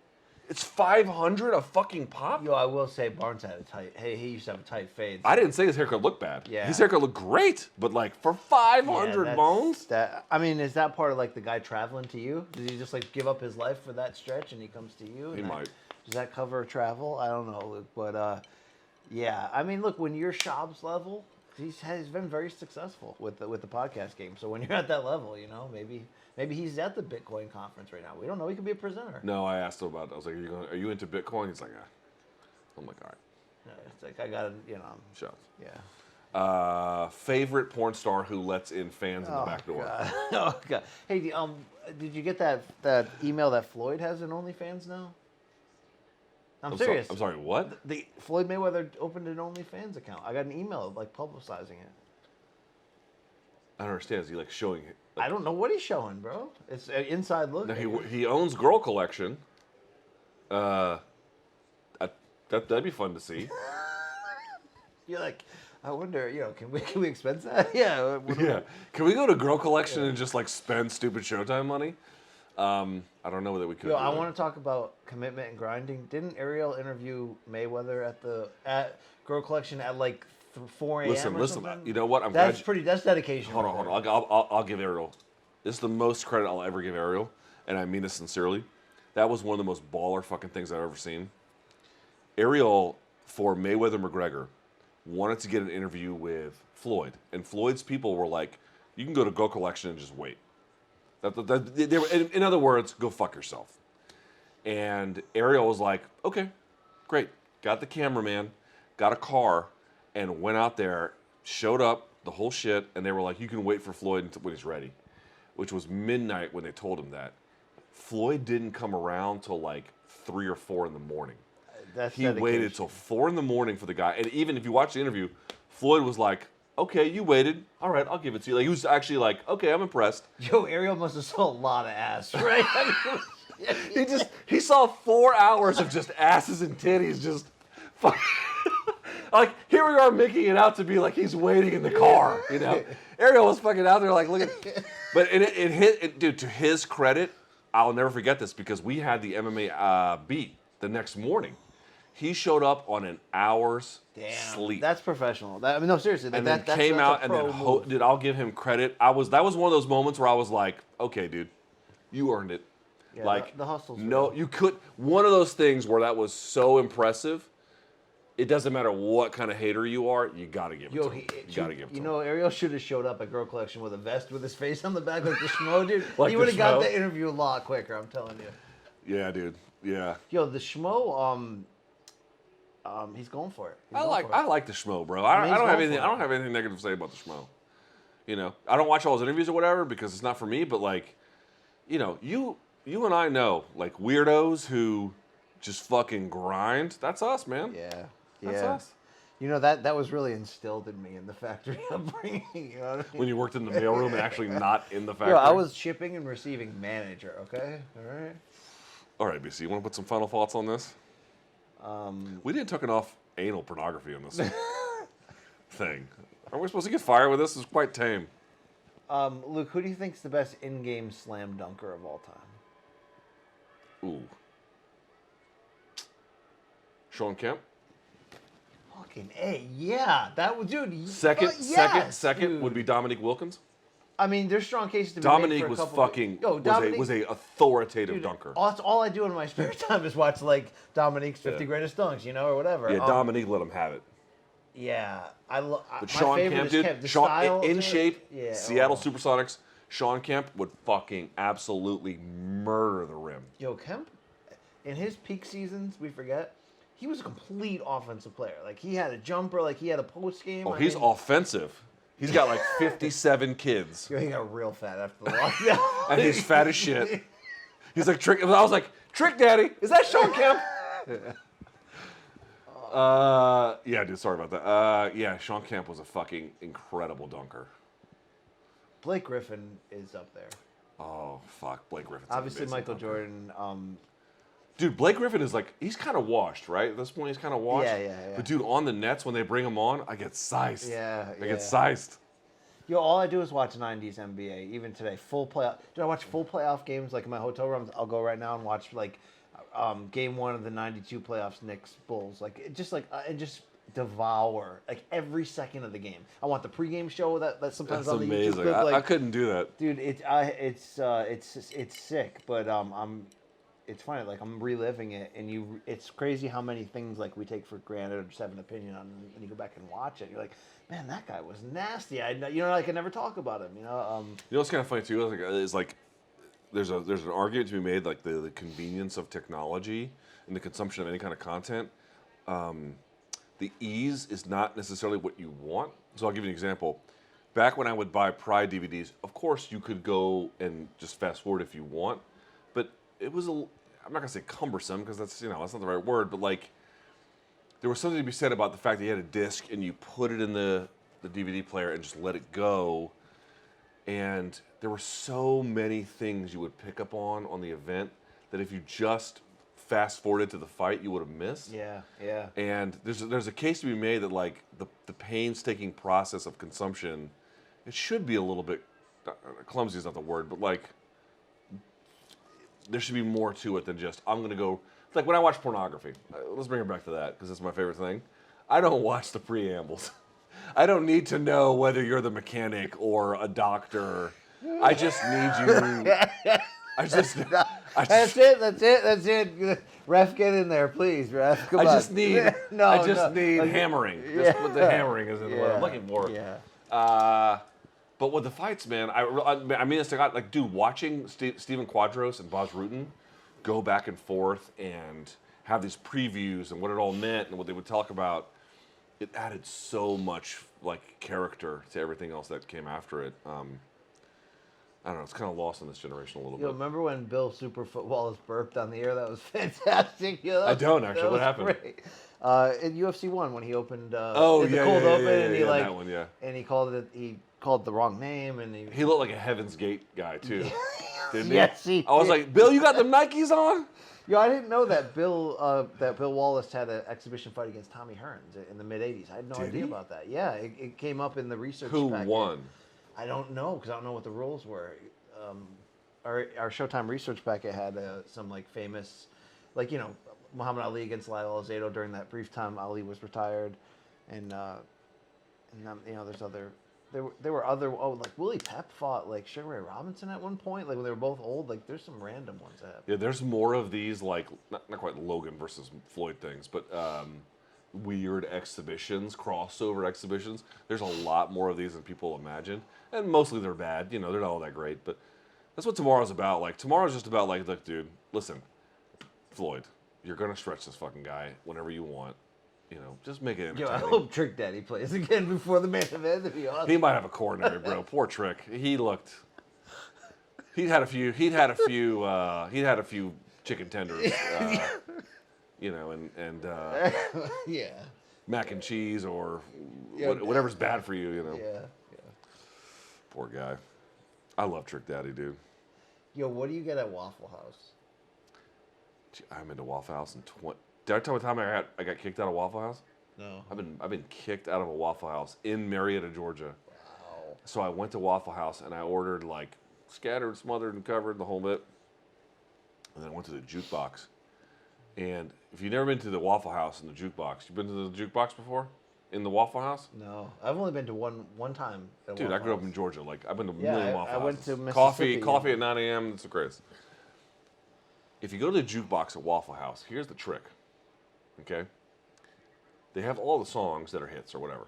It's $500 a fucking pop? Yo, I will say Barnes had a tight. Hey, he used to have a tight fade. I didn't say his haircut looked bad. Yeah. His haircut looked great, but like for 500 bones? Is that part of like the guy traveling to you? Did he just like give up his life for that stretch and he comes to you? He might. Does that cover travel? I don't know, Luke, but yeah. I mean, look, when you're Schaub's level, he's been very successful with the podcast game. So when you're at that level, maybe he's at the Bitcoin conference right now. We don't know. He could be a presenter. No, I asked him about it. I was like, are you into Bitcoin? He's like, yeah. I'm like, all right. Yeah, it's like I got to, Shots. Yeah. Favorite porn star who lets in fans in the back door? God. Oh God. Hey, did you get that email that Floyd has an OnlyFans now? I'm serious. I'm sorry, what? The Floyd Mayweather opened an OnlyFans account. I got an email like publicizing it. I don't understand. Is he like showing it? I don't know what he's showing, bro. It's an inside look. No, he owns Girl Collection. That'd be fun to see. You're like, I wonder, can we expense that? Yeah. Yeah. Can we go to Girl Collection and just like spend stupid Showtime money? I don't know that we could. Yo, I want to talk about commitment and grinding. Didn't Ariel interview Mayweather at Girl Collection at like 4 a.m. Listen. or something? You know what? That's dedication. Hold on. I'll give Ariel. This is the most credit I'll ever give Ariel, and I mean this sincerely. That was one of the most baller fucking things I've ever seen. Ariel, for Mayweather-McGregor, wanted to get an interview with Floyd, and Floyd's people were like, "You can go to Go Collection and just wait." They were, in other words, go fuck yourself. And Ariel was like, "Okay, great." Got the cameraman, got a car, and went out there, showed up, the whole shit, and they were like, "You can wait for Floyd when he's ready," which was midnight when they told him that. Floyd didn't come around till like 3 or 4 in the morning. He waited till 4 in the morning for the guy. And even if you watch the interview, Floyd was like, "Okay, you waited. All right, I'll give it to you." Like, he was actually like, "Okay, I'm impressed." Yo, Ariel must have saw a lot of ass, right? He saw 4 hours of just asses and titties, just fucking. Like, here we are making it out to be like he's waiting in the car, Ariel was fucking out there like, look at. But it hit, dude. To his credit, I'll never forget this because we had the MMA beat the next morning. He showed up on an hour's sleep. That's professional. No, seriously. And then came out and then, dude, I'll give him credit. That was one of those moments where I was like, okay, dude, you earned it. Yeah, like the hustle's no, real. you could. One of those things where that was so impressive. It doesn't matter what kind of hater you are, you gotta give it to him. You gotta give it to him. Ariel should have showed up at Girl Collection with a vest with his face on the back like the schmo, dude. Like he the would have got schmo. the interview a lot quicker, I'm telling you. Yeah, dude. Yeah. Yo, the Schmo, he's going for it. He's I going for it. like the Schmo, bro. I I mean, don't he's have going anything. for I it. don't have anything negative to say about the Schmo. You know, I don't watch all his interviews or whatever because it's not for me. But like, you know, you and I know like weirdos who just fucking grind. That's us, man. Yeah. That's yeah. us. You know, that was really instilled in me in the factory upbringing. You know what I mean? When you worked in the mailroom and actually not in the factory. Yo, I was shipping and receiving manager, okay? All right? All right, BC, you want to put some final thoughts on this? We didn't took enough anal pornography on this thing. Are we supposed to get fired with this? It's quite tame. Luke, who do you think's the best in-game slam dunker of all time? Ooh. Sean Kemp? Fucking A, yeah. That was, dude. Second dude. would be Dominique Wilkins. I mean, there's strong cases to be made Dominique for a was couple fucking Dominique, was a authoritative dude, dunker. That's all I do in my spare time is watch like Dominique's 50 Yeah. greatest dunks, you know, or whatever. Yeah, Dominique let him have it. Yeah, But my Sean favorite Kemp, is dude, Kemp. The Sean style in of it, shape, yeah, Seattle Supersonics. Sean Kemp would fucking absolutely murder the rim. Yo, Kemp, in his peak seasons, we forget, he was a complete offensive player. Like, he had a jumper, like, he had a post game. Oh, he's offensive. He's got like 57 kids. Yo, he got real fat after the lockdown. And he's fat as shit. He's like, Trick. I was like, Trick Daddy, is that Sean Kemp? Yeah, dude, sorry about that. Yeah, Sean Kemp was a fucking incredible dunker. Blake Griffin is up there. Oh, fuck, Blake Griffin's an Obviously, amazing Michael dunker. Jordan. Dude, Blake Griffin is like, he's kind of washed, right? At this point, he's kind of washed. Yeah. But dude, on the Nets, when they bring him on, I get sized. Yeah, I get sized. Yo, all I do is watch 90s NBA, even today. Full playoff. Dude, I watch full playoff games, like in my hotel rooms. I'll go right now and watch, like, game 1 of the 92 playoffs, Knicks, Bulls. Like, and just devour, like, every second of the game. I want the pregame show that sometimes That's on the amazing. YouTube clip. Like, I couldn't do that. dude, it's sick, but it's funny. Like, I'm reliving it, and it's crazy how many things like we take for granted or just have an opinion on, and you go back and watch it. You're like, man, that guy was nasty. I can never talk about him. You know what's kind of funny too is like there's an argument to be made like the convenience of technology and the consumption of any kind of content. The ease is not necessarily what you want. So I'll give you an example. Back when I would buy Pride DVDs, of course you could go and just fast forward if you want, but it was I'm not gonna say cumbersome because that's not the right word, but like there was something to be said about the fact that you had a disc and you put it in the DVD player and just let it go. And there were so many things you would pick up on the event that if you just fast forwarded to the fight, you would have missed. Yeah. And there's a case to be made that like the painstaking process of consumption, it should be a little bit clumsy is not the word, but like there should be more to it than just I'm gonna go. Like when I watch pornography, let's bring it back to that because that's my favorite thing. I don't watch the preambles. I don't need to know whether you're the mechanic or a doctor. I just need you. That's it. Ref, get in there, please, ref. Come on. I just need Like, hammering. Just what the hammering is what I'm looking for. Yeah. But with the fights, man, I mean, it's like, dude, watching Steven Quadros and Bas Rutten go back and forth and have these previews and what it all meant and what they would talk about, it added so much like character to everything else that came after it. I don't know, it's kind of lost in this generation a little bit. Remember when Bill Superfoot Wallace burped on the air? That was fantastic. I don't actually. What happened? Great. In UFC 1 when he opened the cold open and he that one, and he called the wrong name and he looked like a Heaven's Gate guy too. Didn't he? Yes, he I was did. like, Bill, you got them Nikes on? Yo, I didn't know that Bill Wallace had an exhibition fight against Tommy Hearns in the mid '80s. I had no idea about that. Yeah, it came up in the research. Who packet. won? I don't know because I don't know what the rules were. Our Showtime research packet had some like famous, like Muhammad Ali against Lyle Alzado during that brief time Ali was retired, and there's other. There were other like Willie Pep fought like Sugar Ray Robinson at one point like when they were both old like there's some random ones that happened. Yeah, there's more of these like not quite Logan versus Floyd things, but weird exhibitions, crossover exhibitions. There's a lot more of these than people imagine, and mostly they're bad. They're not all that great, but that's what tomorrow's about. Like tomorrow's just about like, look, dude, listen, Floyd, you're gonna stretch this fucking guy whenever you want. You know, just make it Yo, I entertaining. hope Trick Daddy plays again before the main event. To be honest. He might have a coronary, bro. Poor Trick. He looked. He'd had a few. He'd had a few chicken tenders. You know, and Yeah. mac and cheese or Yeah. whatever's bad for you. You know. Yeah. Poor guy. I love Trick Daddy, dude. Yo, what do you get at Waffle House? Gee, I'm into Waffle House in 20. Did I tell you the time I got kicked out of Waffle House? No. I've been kicked out of a Waffle House in Marietta, Georgia. Wow. So I went to Waffle House and I ordered like scattered, smothered, and covered the whole bit. And then I went to the jukebox. And if you've never been to the Waffle House and the jukebox, you've been to the jukebox before? In the Waffle House? No, I've only been to one time. At Dude, I Waffle grew up House. in Georgia. Like I've been to a Yeah, million I Waffle went Houses. to Mississippi. Coffee at 9 a.m. It's the greatest. If you go to the jukebox at Waffle House, here's the trick. Okay? They have all the songs that are hits or whatever.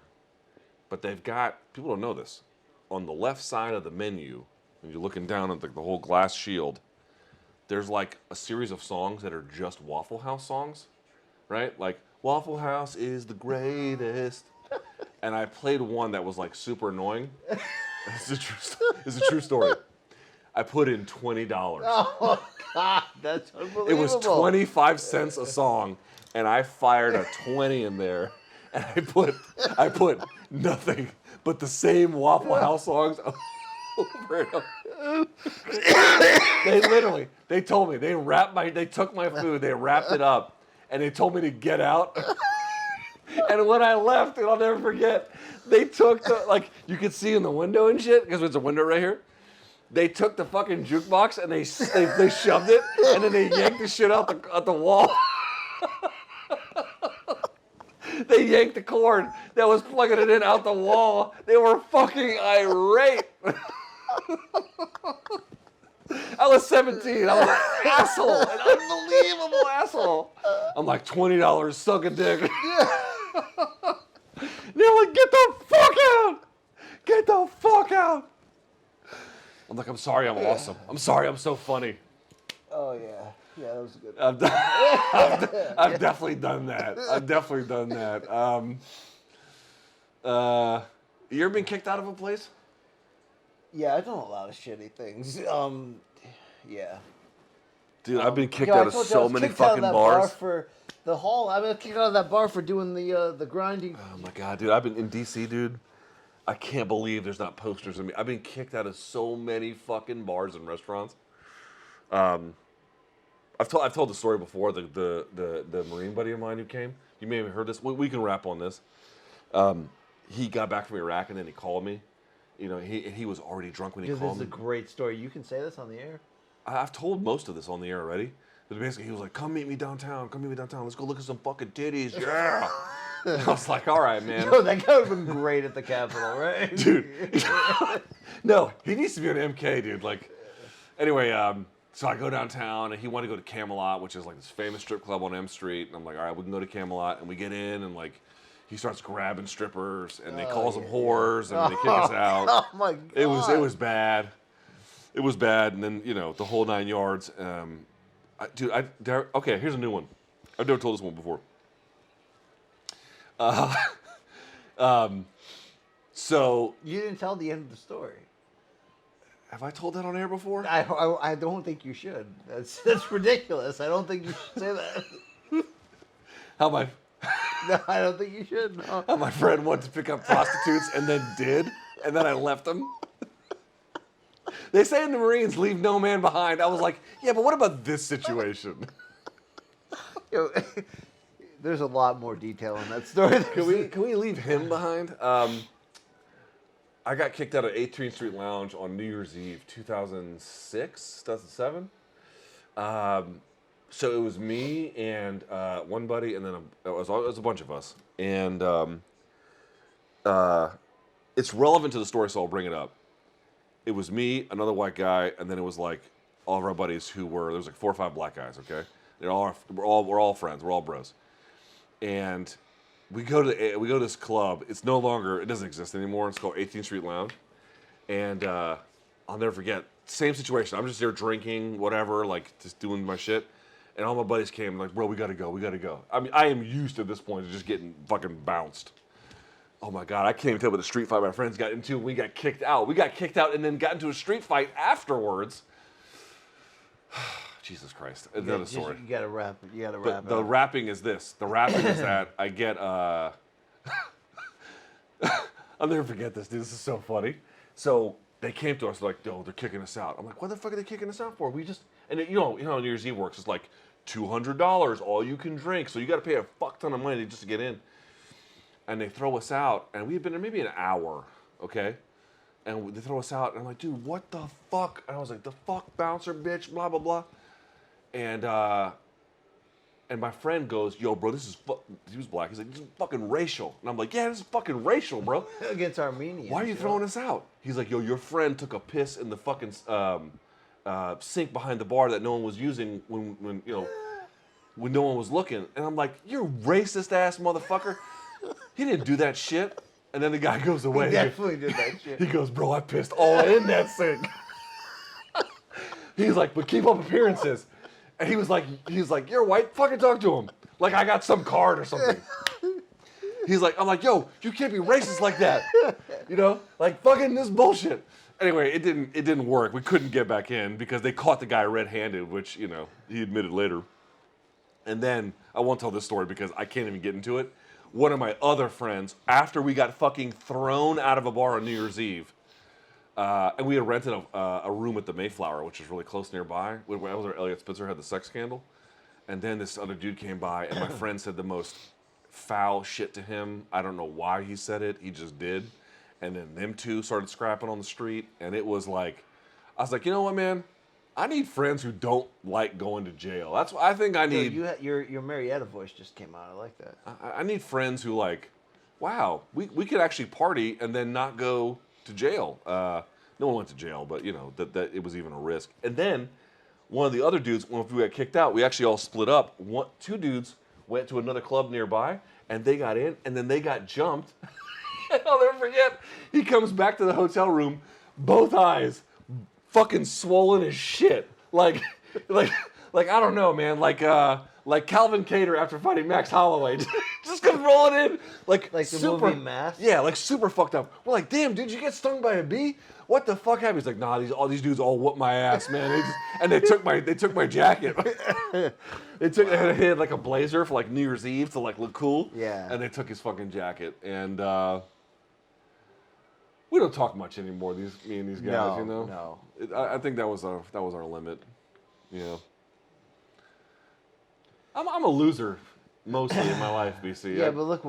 But they've got, people don't know this, on the left side of the menu, when you're looking down at the whole glass shield, there's like a series of songs that are just Waffle House songs, right? Like, Waffle House is the greatest. And I played one that was like super annoying. It's a true story. I put in $20. Oh God, that's unbelievable. It was 25 cents a song, and I fired a 20 in there, and I put nothing but the same Waffle House songs over and over. They told me, they took my food, they wrapped it up, and they told me to get out. And when I left, and I'll never forget, they took the, you could see in the window and shit, because there's a window right here. They took the fucking jukebox and they shoved it, and then they yanked the shit out the wall. They yanked the cord that was plugging it in out the wall. They were fucking irate. I was 17. I was an asshole, an unbelievable asshole. I'm like, $20, suck a dick. They're like, get the fuck out! Get the fuck out! I'm like, I'm sorry, I'm awesome. I'm sorry, I'm so funny. Oh yeah, that was a good. I've definitely done that. You ever been kicked out of a place? Yeah, I've done a lot of shitty things. Yeah. Dude, I've been kicked Yo, I out of told you I so was many kicked out of fucking that bars. Bar for the hall. I been kicked out of that bar for doing the grinding. Oh my god, dude! I've been in DC, dude. I can't believe there's not posters of me. I've been kicked out of so many fucking bars and restaurants. I've told the story before. The Marine buddy of mine who came. You may have heard this. We can wrap on this. He got back from Iraq and then he called me. You know, he was already drunk when he Dude, this called is me. a great story. You can say this on the air. I've told most of this on the air already. But basically, he was like, "Come meet me downtown. Come meet me downtown. Let's go look at some fucking titties." Yeah. I was like, "All right, man." Yo, that guy would have been great at the Capitol, right? Dude. No, he needs to be on MK, dude. Like, anyway, so I go downtown, and he wanted to go to Camelot, which is like this famous strip club on M Street. And I'm like, all right, we can go to Camelot, and we get in, and like, he starts grabbing strippers, and they calls them whores, and they kick us out. Oh my God. It was bad. It was bad, and then the whole 9 yards. Okay, here's a new one. I've never told this one before. So You didn't tell the end of the story. have I told that on air before? I don't think you should. That's ridiculous. I don't think you should say that. How my No, I don't think you should. No. how my friend went to pick up prostitutes and then did, and then I left him. They say in the Marines, leave no man behind. I was like, yeah, but what about this situation? Yo, there's a lot more detail in that story. Can we leave him behind? I got kicked out of 18th Street Lounge on New Year's Eve, 2006, 2007. So it was me and one buddy, and then it was a bunch of us. And it's relevant to the story, so I'll bring it up. It was me, another white guy, and then it was like all of our buddies there was like 4 or 5 black guys. Okay, we're all friends, we're all bros, and we go to this club. It doesn't exist anymore. It's called 18th Street Lounge, and I'll never forget. Same situation. I'm just there drinking, whatever, like just doing my shit, And all my buddies came like, bro, we gotta go. I mean, I am used to this point of just getting fucking bounced. Oh my God, I can't even tell what the street fight my friends got into. We got kicked out. We got kicked out and then got into a street fight afterwards. Jesus Christ. Another story. You gotta wrap it. But the rapping is this. The rapping is that I get, I'll never forget this, dude. This is so funny. So they came to us like, no, they're kicking us out. I'm like, what the fuck are they kicking us out for? We just, and you know how New Year's Eve works. It's like $200, all you can drink. So you got to pay a fuck ton of money just to get in. And they throw us out, and we had been there maybe an hour, okay? And they throw us out, and I'm like, dude, what the fuck? And I was like, the fuck, bouncer, bitch, blah, blah, blah. And my friend goes, yo, bro, this is, he was black. He's like, this is fucking racial. And I'm like, yeah, this is fucking racial, bro. Against Armenians. Why are you throwing us out? He's like, yo, your friend took a piss in the fucking sink behind the bar that no one was using when no one was looking. And I'm like, you racist ass motherfucker. He didn't do that shit. And then the guy goes away. He definitely did that shit. He goes, bro, I pissed all in that sink. He's like, but keep up appearances. And he was like, you're white, fucking talk to him. Like I got some card or something. He's like, I'm like, yo, you can't be racist like that. You know, like fucking this bullshit. Anyway, it didn't work. We couldn't get back in because they caught the guy red-handed, which, you know, he admitted later. And then, I won't tell this story because I can't even get into it. One of my other friends, after we got fucking thrown out of a bar on New Year's Eve, and we had rented a room at the Mayflower, which is really close nearby. That was where Elliot Spitzer had the sex scandal. And then this other dude came by, and my friend said the most foul shit to him. I don't know why he said it. He just did. And then them two started scrapping on the street, and it was like, I was like, you know what, man? I need friends who don't like going to jail. That's what I think I need. Your Marietta voice just came out. I like that. I need friends who like, wow, we could actually party and then not go to jail. No one went to jail, but you know that it was even a risk. And then one of the other dudes, when we got kicked out, we actually all split up. Two dudes went to another club nearby, and they got in, and then they got jumped. I'll never forget. He comes back to the hotel room, both eyes fucking swollen as shit. Like I don't know, man. Like Calvin Cater after fighting Max Holloway. Just comes rolling in. Like the super, movie Mask? Yeah, like super fucked up. We're like, damn, dude, you get stung by a bee? What the fuck happened? He's like, nah, all these dudes all whooped my ass, man. They took my jacket. They had like a blazer for like New Year's Eve to like look cool. Yeah. And they took his fucking jacket. And we don't talk much anymore, me and these guys, you know? No. I think that was our limit. You know. I'm a loser mostly in my life, BC. Yeah, but look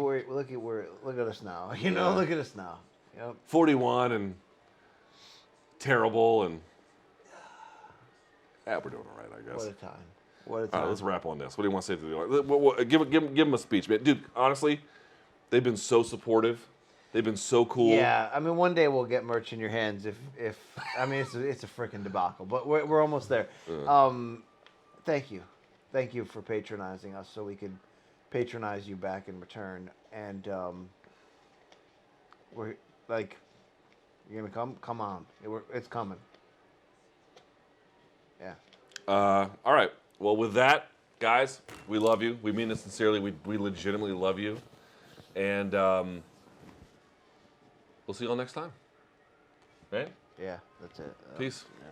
at us now. You know, look at us now. Yep. 41 and terrible and we're doing all right, I guess. What a time. What a All time. right, let's wrap on this. What do you want to say to the audience? Give them a speech, man. Dude, honestly, they've been so supportive. They've been so cool. Yeah, I mean, one day we'll get merch in your hands if I mean, it's a freaking debacle, but we're almost there. Thank you for patronizing us, so we could patronize you back in return. And we're like, you're gonna come? Come on, it's coming. Yeah. All right. Well, with that, guys, we love you. We mean it sincerely. We legitimately love you, and we'll see you all next time. Right? Yeah, that's it. Peace. Yeah.